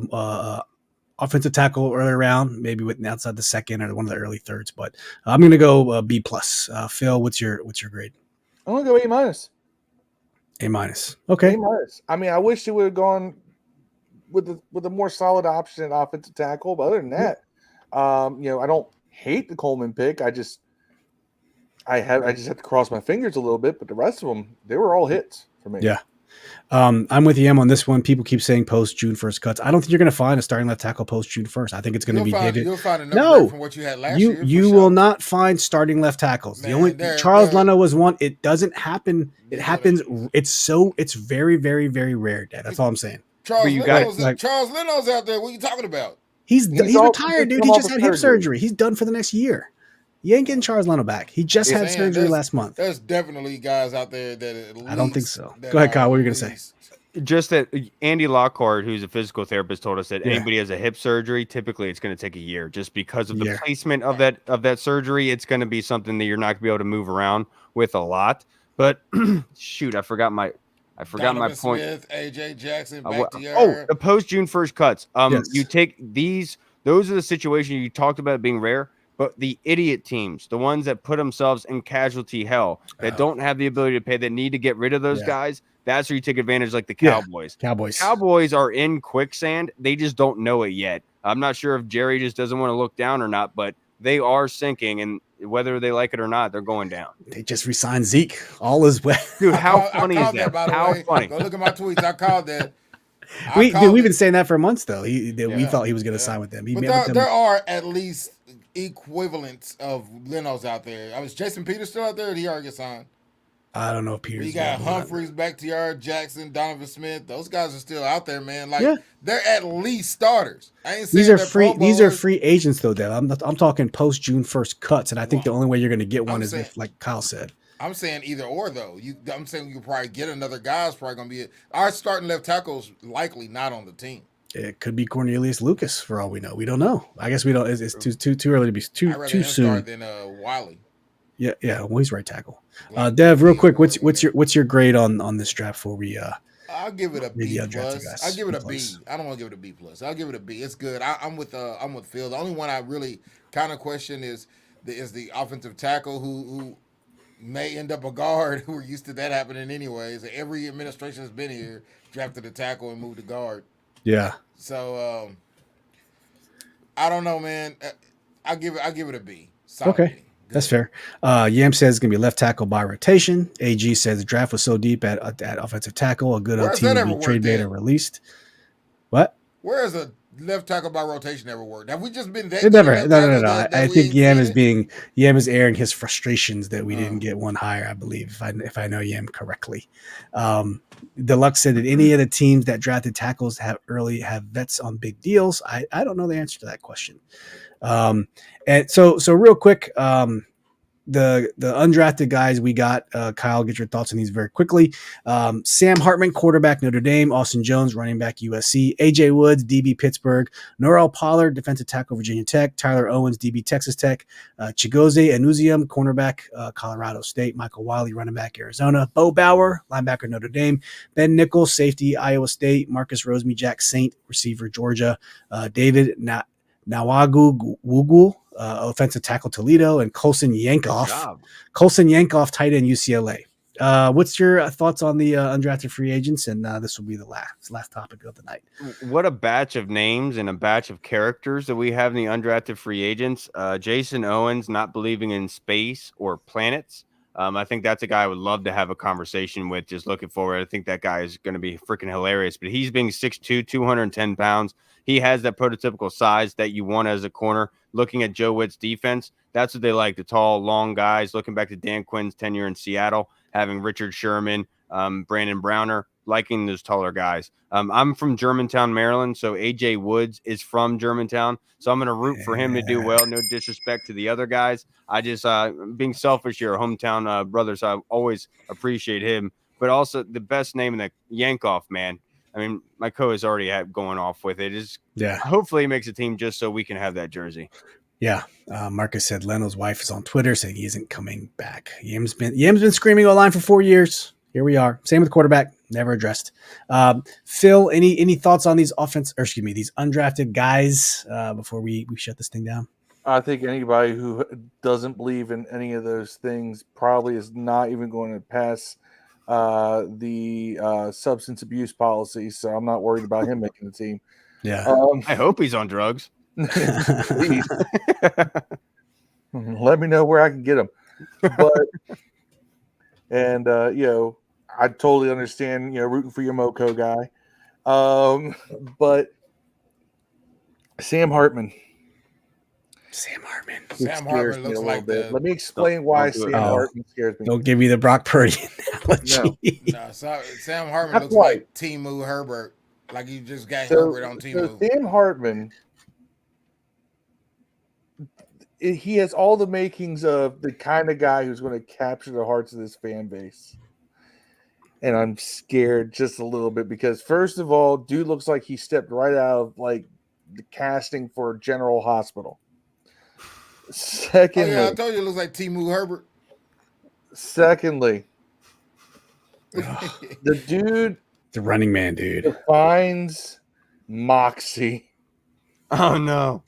offensive tackle earlier round, maybe with outside the second or one of the early thirds. But I'm gonna go B+. Phil, what's your grade? I'm gonna go A-. A-. Okay. A-. I mean, I wish it would have gone with a more solid option at offensive tackle. But other than that, I don't hate the Coleman pick. I just have to cross my fingers a little bit, but the rest of them, they were all hits for me. Yeah. I'm with Em on this one. People keep saying post June 1st cuts. I don't think you're going to find a starting left tackle post June 1st. I think it's going to be David. You'll find another from what you had last year. You will not find starting left tackles. The only Charles Leno was one. It doesn't happen. It happens. It's very, very, very rare, Dad. That's all I'm saying. Charles Leno's out there. What are you talking about? He's retired, dude. He just had hip surgery. He's done for the next year. You ain't getting Charles Leno back. He just had surgery last month. There's definitely guys out there that I don't think so. Go ahead, Kyle. What were you going to say? Just that Andy Lockhart, who's a physical therapist, told us that anybody has a hip surgery, typically it's going to take a year just because of the placement of that surgery. It's going to be something that you're not going to be able to move around with a lot. But shoot, I forgot my point. Smith, AJ Jackson, Bakhtiari. The post June 1st cuts. You take these; those are the situations you talked about being rare. But the idiot teams, the ones that put themselves in casualty hell, that don't have the ability to pay, that need to get rid of those guys, that's where you take advantage, like the Cowboys. Cowboys are in quicksand. They just don't know it yet. I'm not sure if Jerry just doesn't want to look down or not, but they are sinking, and whether they like it or not, they're going down. They just re-signed Zeke. All is well. Dude, how funny is that? How funny. Go look at my tweets. I called that. We've been saying that for months, though. We thought he was going to sign with them. But there are at least equivalents of Leno's out there. Was Jason Peters still out there, or did he already get signed? I don't know if Peters. You got Humphreys, Bakhtiari, Jackson, Donovan Smith. Those guys are still out there, man. They're at least starters. I ain't saying these are free agents, though, Dad. I'm talking post June 1st cuts, and I think the only way you're going to get one is if, like Kyle said. I'm saying either or, though. I'm saying you could probably get another guy. It's probably going to be our starting left tackle's likely not on the team. It could be Cornelius Lucas for all we know. We don't know. I guess we don't. It's too early to be too soon. Than Wiley. Yeah. Well, he's right tackle. Dev, real quick, what's your grade on this draft before we? I'll give it a B+. I'll give it a B. I don't want to give it a B+. I'll give it a B. It's good. I'm with Phil. The only one I really kind of question is the offensive tackle who may end up a guard. We're used to that happening anyways. Every administration has been here, drafted a tackle and moved a guard. Yeah. So I don't know, man. I'll give it a B. Solid okay. B. That's fair. Yam says it's going to be left tackle by rotation. AG says the draft was so deep at offensive tackle. A good team would be trade bait or released. What? Where is a left tackle by rotation ever worked? Have we just been that? It never. No. I think Yam is airing his frustrations that we didn't get one higher. I believe, if I know Yam correctly. Deluxe said that any of the teams that drafted tackles have vets on big deals. I don't know the answer to that question. And so real quick, the undrafted guys we got, Kyle, get your thoughts on these very quickly. Sam Hartman, quarterback, Notre Dame. Austin Jones, running back, USC. AJ Woods, DB, Pittsburgh. Norrell Pollard, defensive tackle, Virginia Tech. Tyler Owens, DB, Texas Tech. Chigozie Anuzium, cornerback, Colorado State. Michael Wiley, running back, Arizona. Bo Bauer, linebacker, Notre Dame. Ben Nichols, safety, Iowa State. Marcus Rosemy, Jack Saint, receiver, Georgia. David Nawagu, offensive tackle, Toledo, and Colson Yankoff, tight end, UCLA. What's your thoughts on the undrafted free agents? And this will be the last topic of the night. What a batch of names and a batch of characters that we have in the undrafted free agents. Jason Owens not believing in space or planets. I think that's a guy I would love to have a conversation with. Just looking forward, I think that guy is going to be freaking hilarious. But he's being 6'2", 210 pounds. He has that prototypical size that you want as a corner. Looking at Joe Witt's defense, that's what they like, the tall, long guys. Looking back to Dan Quinn's tenure in Seattle, having Richard Sherman, Brandon Browner, liking those taller guys. I'm from Germantown, Maryland, so A.J. Woods is from Germantown. So I'm going to root for him to do well. No disrespect to the other guys. I just, being selfish here, hometown brothers, I always appreciate him. But also the best name in the Yankoff, man. I mean, my co is already going off with it. Hopefully he makes a team just so we can have that jersey. Yeah. Marcus said Leno's wife is on Twitter saying he isn't coming back. Yim's been screaming O-line for 4 years. Here we are. Same with quarterback, never addressed. Phil, any thoughts on these these undrafted guys before we shut this thing down? I think anybody who doesn't believe in any of those things probably is not even going to pass the substance abuse policy. So I'm not worried about him making the team. Yeah. I hope he's on drugs. Please. Let me know where I can get him. But I totally understand, rooting for your Moco guy. But Sam Hartman. Sam Hartman looks like Let me explain why Sam Hartman scares me. Don't give me the Brock Purdy analogy. No, Sam Hartman looks like Temu Herbert. Like you just got Herbert on Temu. So Sam Hartman, he has all the makings of the kind of guy who's going to capture the hearts of this fan base. And I'm scared just a little bit because, first of all, dude looks like he stepped right out of like the casting for General Hospital. Secondly, I told you it looks like Temu Herbert. Secondly, the dude, the running man, dude, defines moxie. Oh no.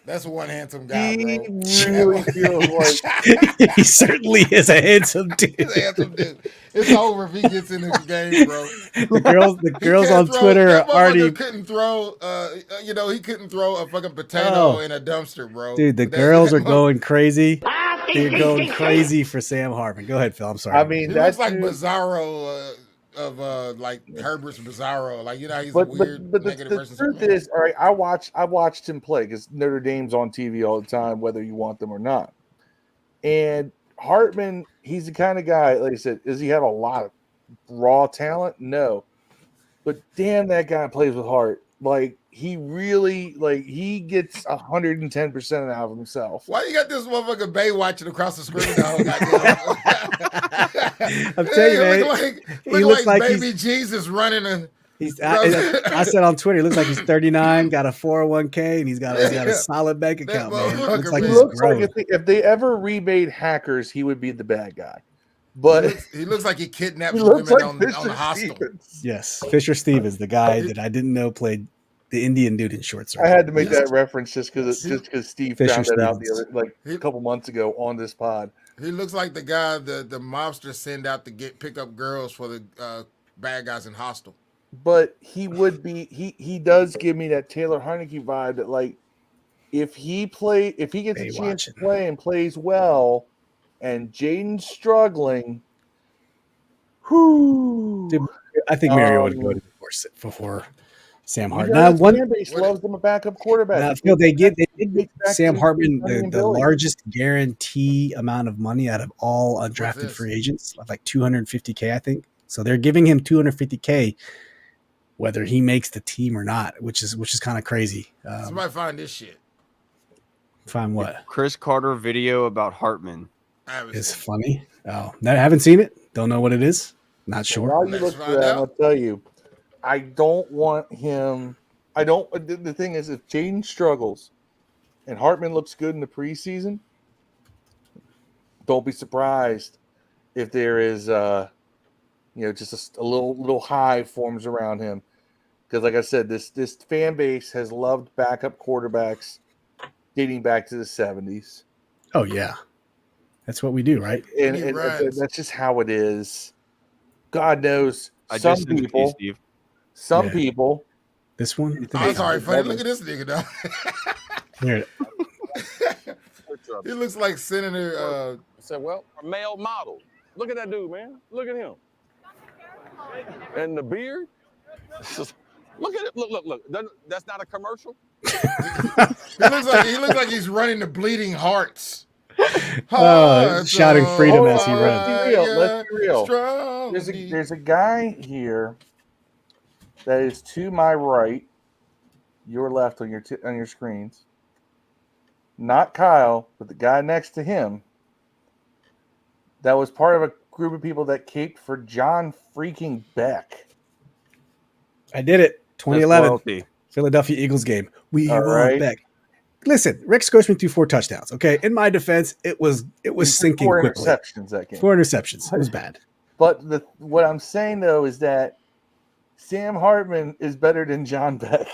That's one handsome guy, he bro. Really feels like he certainly is a handsome dude. He's a handsome dude. It's over if he gets in the game, bro. The girls on Twitter are already couldn't throw. He couldn't throw a fucking potato in a dumpster, bro. Dude, the girls are going crazy. They're going crazy for Sam Hartman. Go ahead, Phil. I'm sorry. I mean, he looks like Bizarro. Of like Herbert's Bizarro, like he's a weird negative person. The truth is, all right, I watched him play because Notre Dame's on TV all the time, whether you want them or not. And Hartman, he's the kind of guy, like I said, does he have a lot of raw talent? No, but damn, that guy plays with heart. Like he really, he gets 110% out of himself. Why you got this motherfucker Bay watching across the screen? I'm telling you, man. He looks like baby Jesus running a. I said on Twitter, he looks like he's 39, got a 401k, and he's got a solid bank account. Man. Looks like if they ever remade Hackers, he would be the bad guy. But he looks like he kidnaps women like on the hostel. Yes, Fisher Stevens, the guy that I didn't know played the Indian dude in short circuit. I had to make that reference just because Steve Fisher found it out Stevens. a couple months ago on this pod. He looks like the guy the mobsters send out to pick up girls for the bad guys in Hostel. But he would be he does give me that Taylor Heineke vibe that if he gets a chance to play and plays well, and Jaden's struggling, Dude, I think Mario would go before Sam Hartman. Now, fan base loves them a backup quarterback. They did make Sam Hartman the largest guarantee amount of money out of all undrafted free agents, like $250K, I think. So they're giving him $250K whether he makes the team or not, which is kind of crazy. Somebody find this shit. Find what? Chris Carter video about Hartman. It's funny. Oh, I haven't seen it. Don't know what it is. Not sure. While you look for that, I'll tell you. I don't want him. The thing is, if Jaden struggles and Hartman looks good in the preseason, don't be surprised if there is, just a little high forms around him. Because, like I said, this fan base has loved backup quarterbacks dating back to the 70s. Oh, yeah. That's what we do, right? And that's just how it is. God knows some people. This one? I'm sorry, funny. Look at this nigga, dog. Here. He looks like Senator said, well, a male model. Look at that dude, man. Look at him. And the beard. Look at it. Look. That's not a commercial. He looks like he's running the Bleeding Hearts. Shouting freedom as he runs. Let's be real. There's a guy here that is to my right, your left on your screens. Not Kyle, but the guy next to him. That was part of a group of people that caped for John freaking Beck. I did it. 2011 Philadelphia Eagles game. We want Beck. Listen, Rex Grossman threw 4 touchdowns. Okay, in my defense, it was sinking quickly. 4 interceptions that game. 4 interceptions. It was bad. But what I'm saying though is that Sam Hartman is better than John Beck.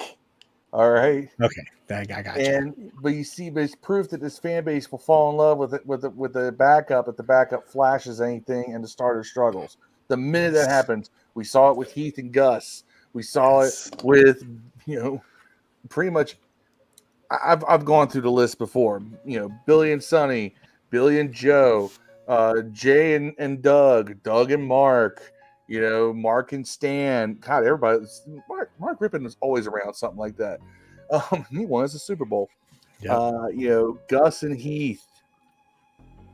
All right. Okay, I got you. But it's proof that this fan base will fall in love with the backup if the backup flashes anything and the starter struggles. The minute that happens, we saw it with Heath and Gus. We saw it with pretty much. I've gone through the list before. Billy and Sonny, Billy and Joe, Jay and Doug and Mark. Mark and Stan. God, everybody. Mark Rippon was always around something like that. He won us a Super Bowl. Yep. Gus and Heath.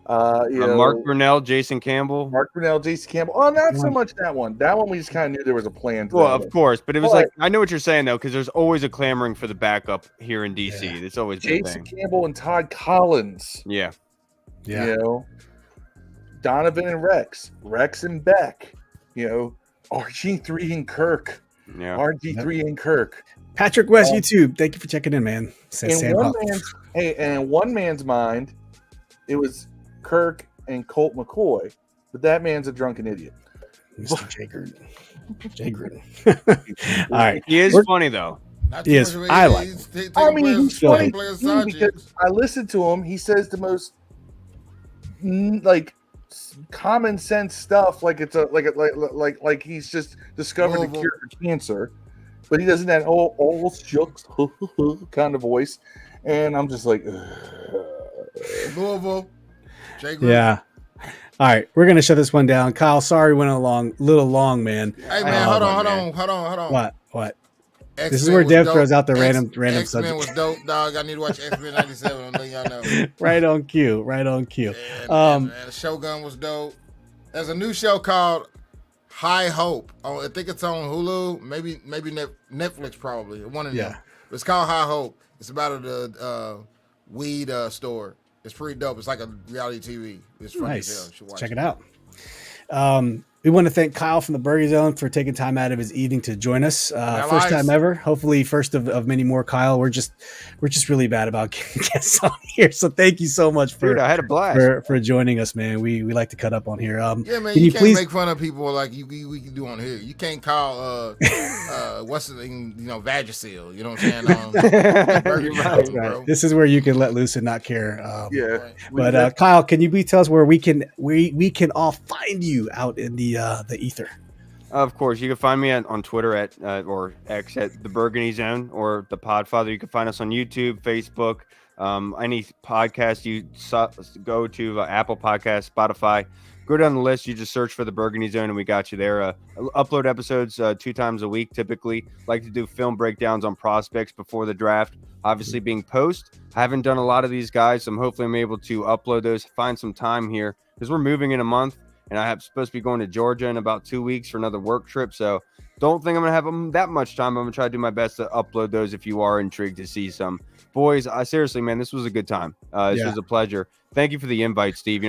Mark Brunell, Jason Campbell. Oh, not so much that one. That one we just kind of knew there was a plan. Well, of course, but it was I know what you're saying though, because there's always a clamoring for the backup here in DC. Yeah. It's always been Jason Campbell and Todd Collins. Yeah. Donovan and Rex and Beck. RG3 and Kirk. Yeah. RG3 and Kirk. Patrick West, YouTube. Thank you for checking in, man. In one man's mind, it was Kirk and Colt McCoy, but that man's a drunken idiot. Mr. Jay Gruden. All right. He is funny, though. He is. I like him. He's funny because I listened to him. He says the most common sense stuff, like he's just discovered the cure for cancer, but he doesn't have all shucks kind of voice, and I'm just like, Louisville. Yeah. All right, we're gonna shut this one down. Kyle, sorry, went a little long, man. Hey man, hold on. What? X-Men this is where Dev throws out the random X-Men subject. was dope, dog. I need to watch X-Men 97. I'm letting y'all know. Right on cue. Yeah, man, Shogun was dope. There's a new show called High Hope. I think it's on Hulu, maybe Netflix, probably one of them. It's called High Hope. It's about a weed store. It's pretty dope. It's like a reality TV. It's funny. Nice. Check it out. We want to thank Kyle from the Burger Zone for taking time out of his evening to join us. First time ever. Hopefully, first of many more. Kyle, we're just really bad about getting guests on here. So thank you so much for. Dude, I had a blast for joining us, man. We like to cut up on here. Yeah, man. You can't make fun of people like we can do on here. You can't call what's the thing? Vagisil. You know what I'm saying? Right. This is where you can let loose and not care. Right. But Kyle, can you please tell us where we can all find you out in the ether? Of course, you can find me on Twitter at or X at the Burgundy Zone or the Podfather. You can find us on YouTube, Facebook, any podcast you go to, Apple Podcasts, Spotify. Go down the list. You just search for the Burgundy Zone, and we got you there. Upload episodes 2 times a week. Typically, like to do film breakdowns on prospects before the draft. Obviously, being post, I haven't done a lot of these guys, so hopefully I'm able to upload those. Find some time here because we're moving in a month. And I am supposed to be going to Georgia in about 2 weeks for another work trip. So don't think I'm going to have that much time. I'm going to try to do my best to upload those if you are intrigued to see some. Boys, seriously, man, this was a good time. This was a pleasure. Thank you for the invite, Steve.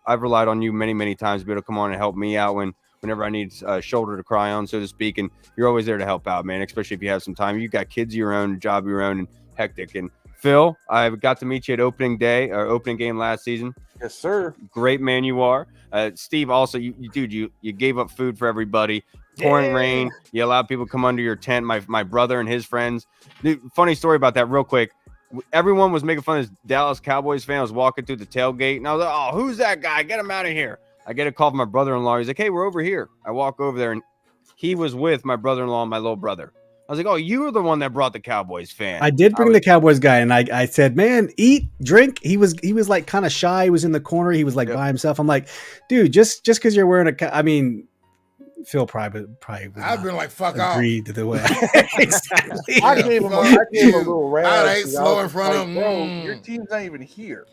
I've relied on you many, many times to be able to come on and help me out whenever I need a shoulder to cry on, so to speak. And you're always there to help out, man, especially if you have some time. You've got kids of your own, a job of your own, and hectic. And Phil, I got to meet you at opening game last season. Yes, sir. Great man you are. Steve, also, you gave up food for everybody. Pouring rain. You allowed people to come under your tent. My brother and his friends. Dude, funny story about that real quick. Everyone was making fun of this Dallas Cowboys fan. I was walking through the tailgate, and I was like, oh, who's that guy? Get him out of here. I get a call from my brother-in-law. He's like, hey, we're over here. I walk over there, and he was with my brother-in-law and my little brother. I was like, oh, you were the one that brought the Cowboys fan. I did bring the Cowboys guy, and I said, man, eat, drink. He was like kind of shy. He was in the corner. He was like by himself. I'm like, dude, just because you're wearing I mean, Phil probably I've been like, fuck off. Agreed to the way. Exactly. I gave him a little round. I ain't slow in front of him. Bro, your team's not even here.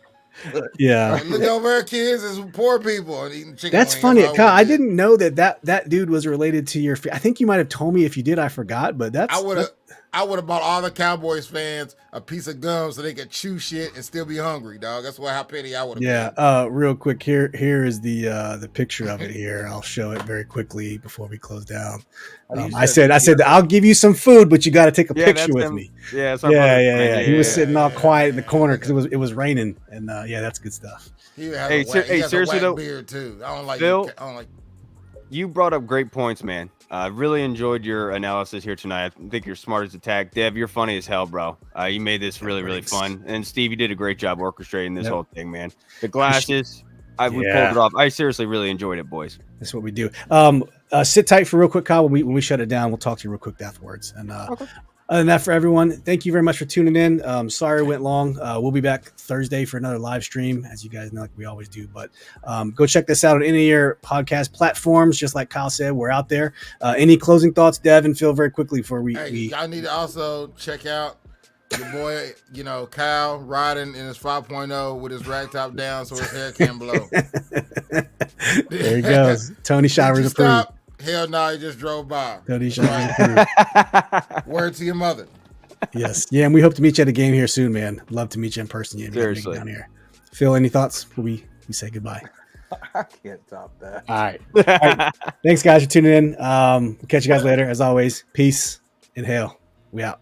Yeah. Like, look over there, kids. Is poor people and eating chicken. That's wings. funny. That's Kyle, I didn't know that dude was related to your. I think you might have told me. If you did, I forgot. But I would have bought all the Cowboys fans a piece of gum so they could chew shit and still be hungry, dog. That's how petty I would have been. Yeah. Real quick, here is the picture of it here. I'll show it very quickly before we close down. I said I'll give you some food, but you got to take a picture with me. Yeah. He was sitting all quiet in the corner because it was raining, and that's good stuff. He has seriously though, beard too. I don't like Phil. You brought up great points, man. I really enjoyed your analysis here tonight. I think you're smart as a tack. Dev, you're funny as hell, bro. You made this really, really fun. And Steve, you did a great job orchestrating this whole thing, man. The glasses, we pulled it off. I seriously really enjoyed it, boys. That's what we do. Sit tight for real quick, Kyle. When we shut it down, we'll talk to you real quick afterwards. And other than that, for everyone, thank you very much for tuning in. Sorry it went long. We'll be back Thursday for another live stream, as you guys know, like we always do. But go check this out on any of your podcast platforms. Just like Kyle said, we're out there. Any closing thoughts, Dev and Phil, very quickly before we y'all need to also check out your boy, Kyle riding in his 5.0 with his rag top down so his hair can't blow. There he goes. Tony Showers approved. Hell no, he just drove by. Tony Showers approved. Word to your mother. Yes. Yeah, and we hope to meet you at a game here soon, man. Love to meet you in person. Seriously. Down here. Phil, any thoughts before we say goodbye? I can't top that. All right. Thanks, guys, for tuning in. We'll catch you guys later. As always, peace and hail. We out.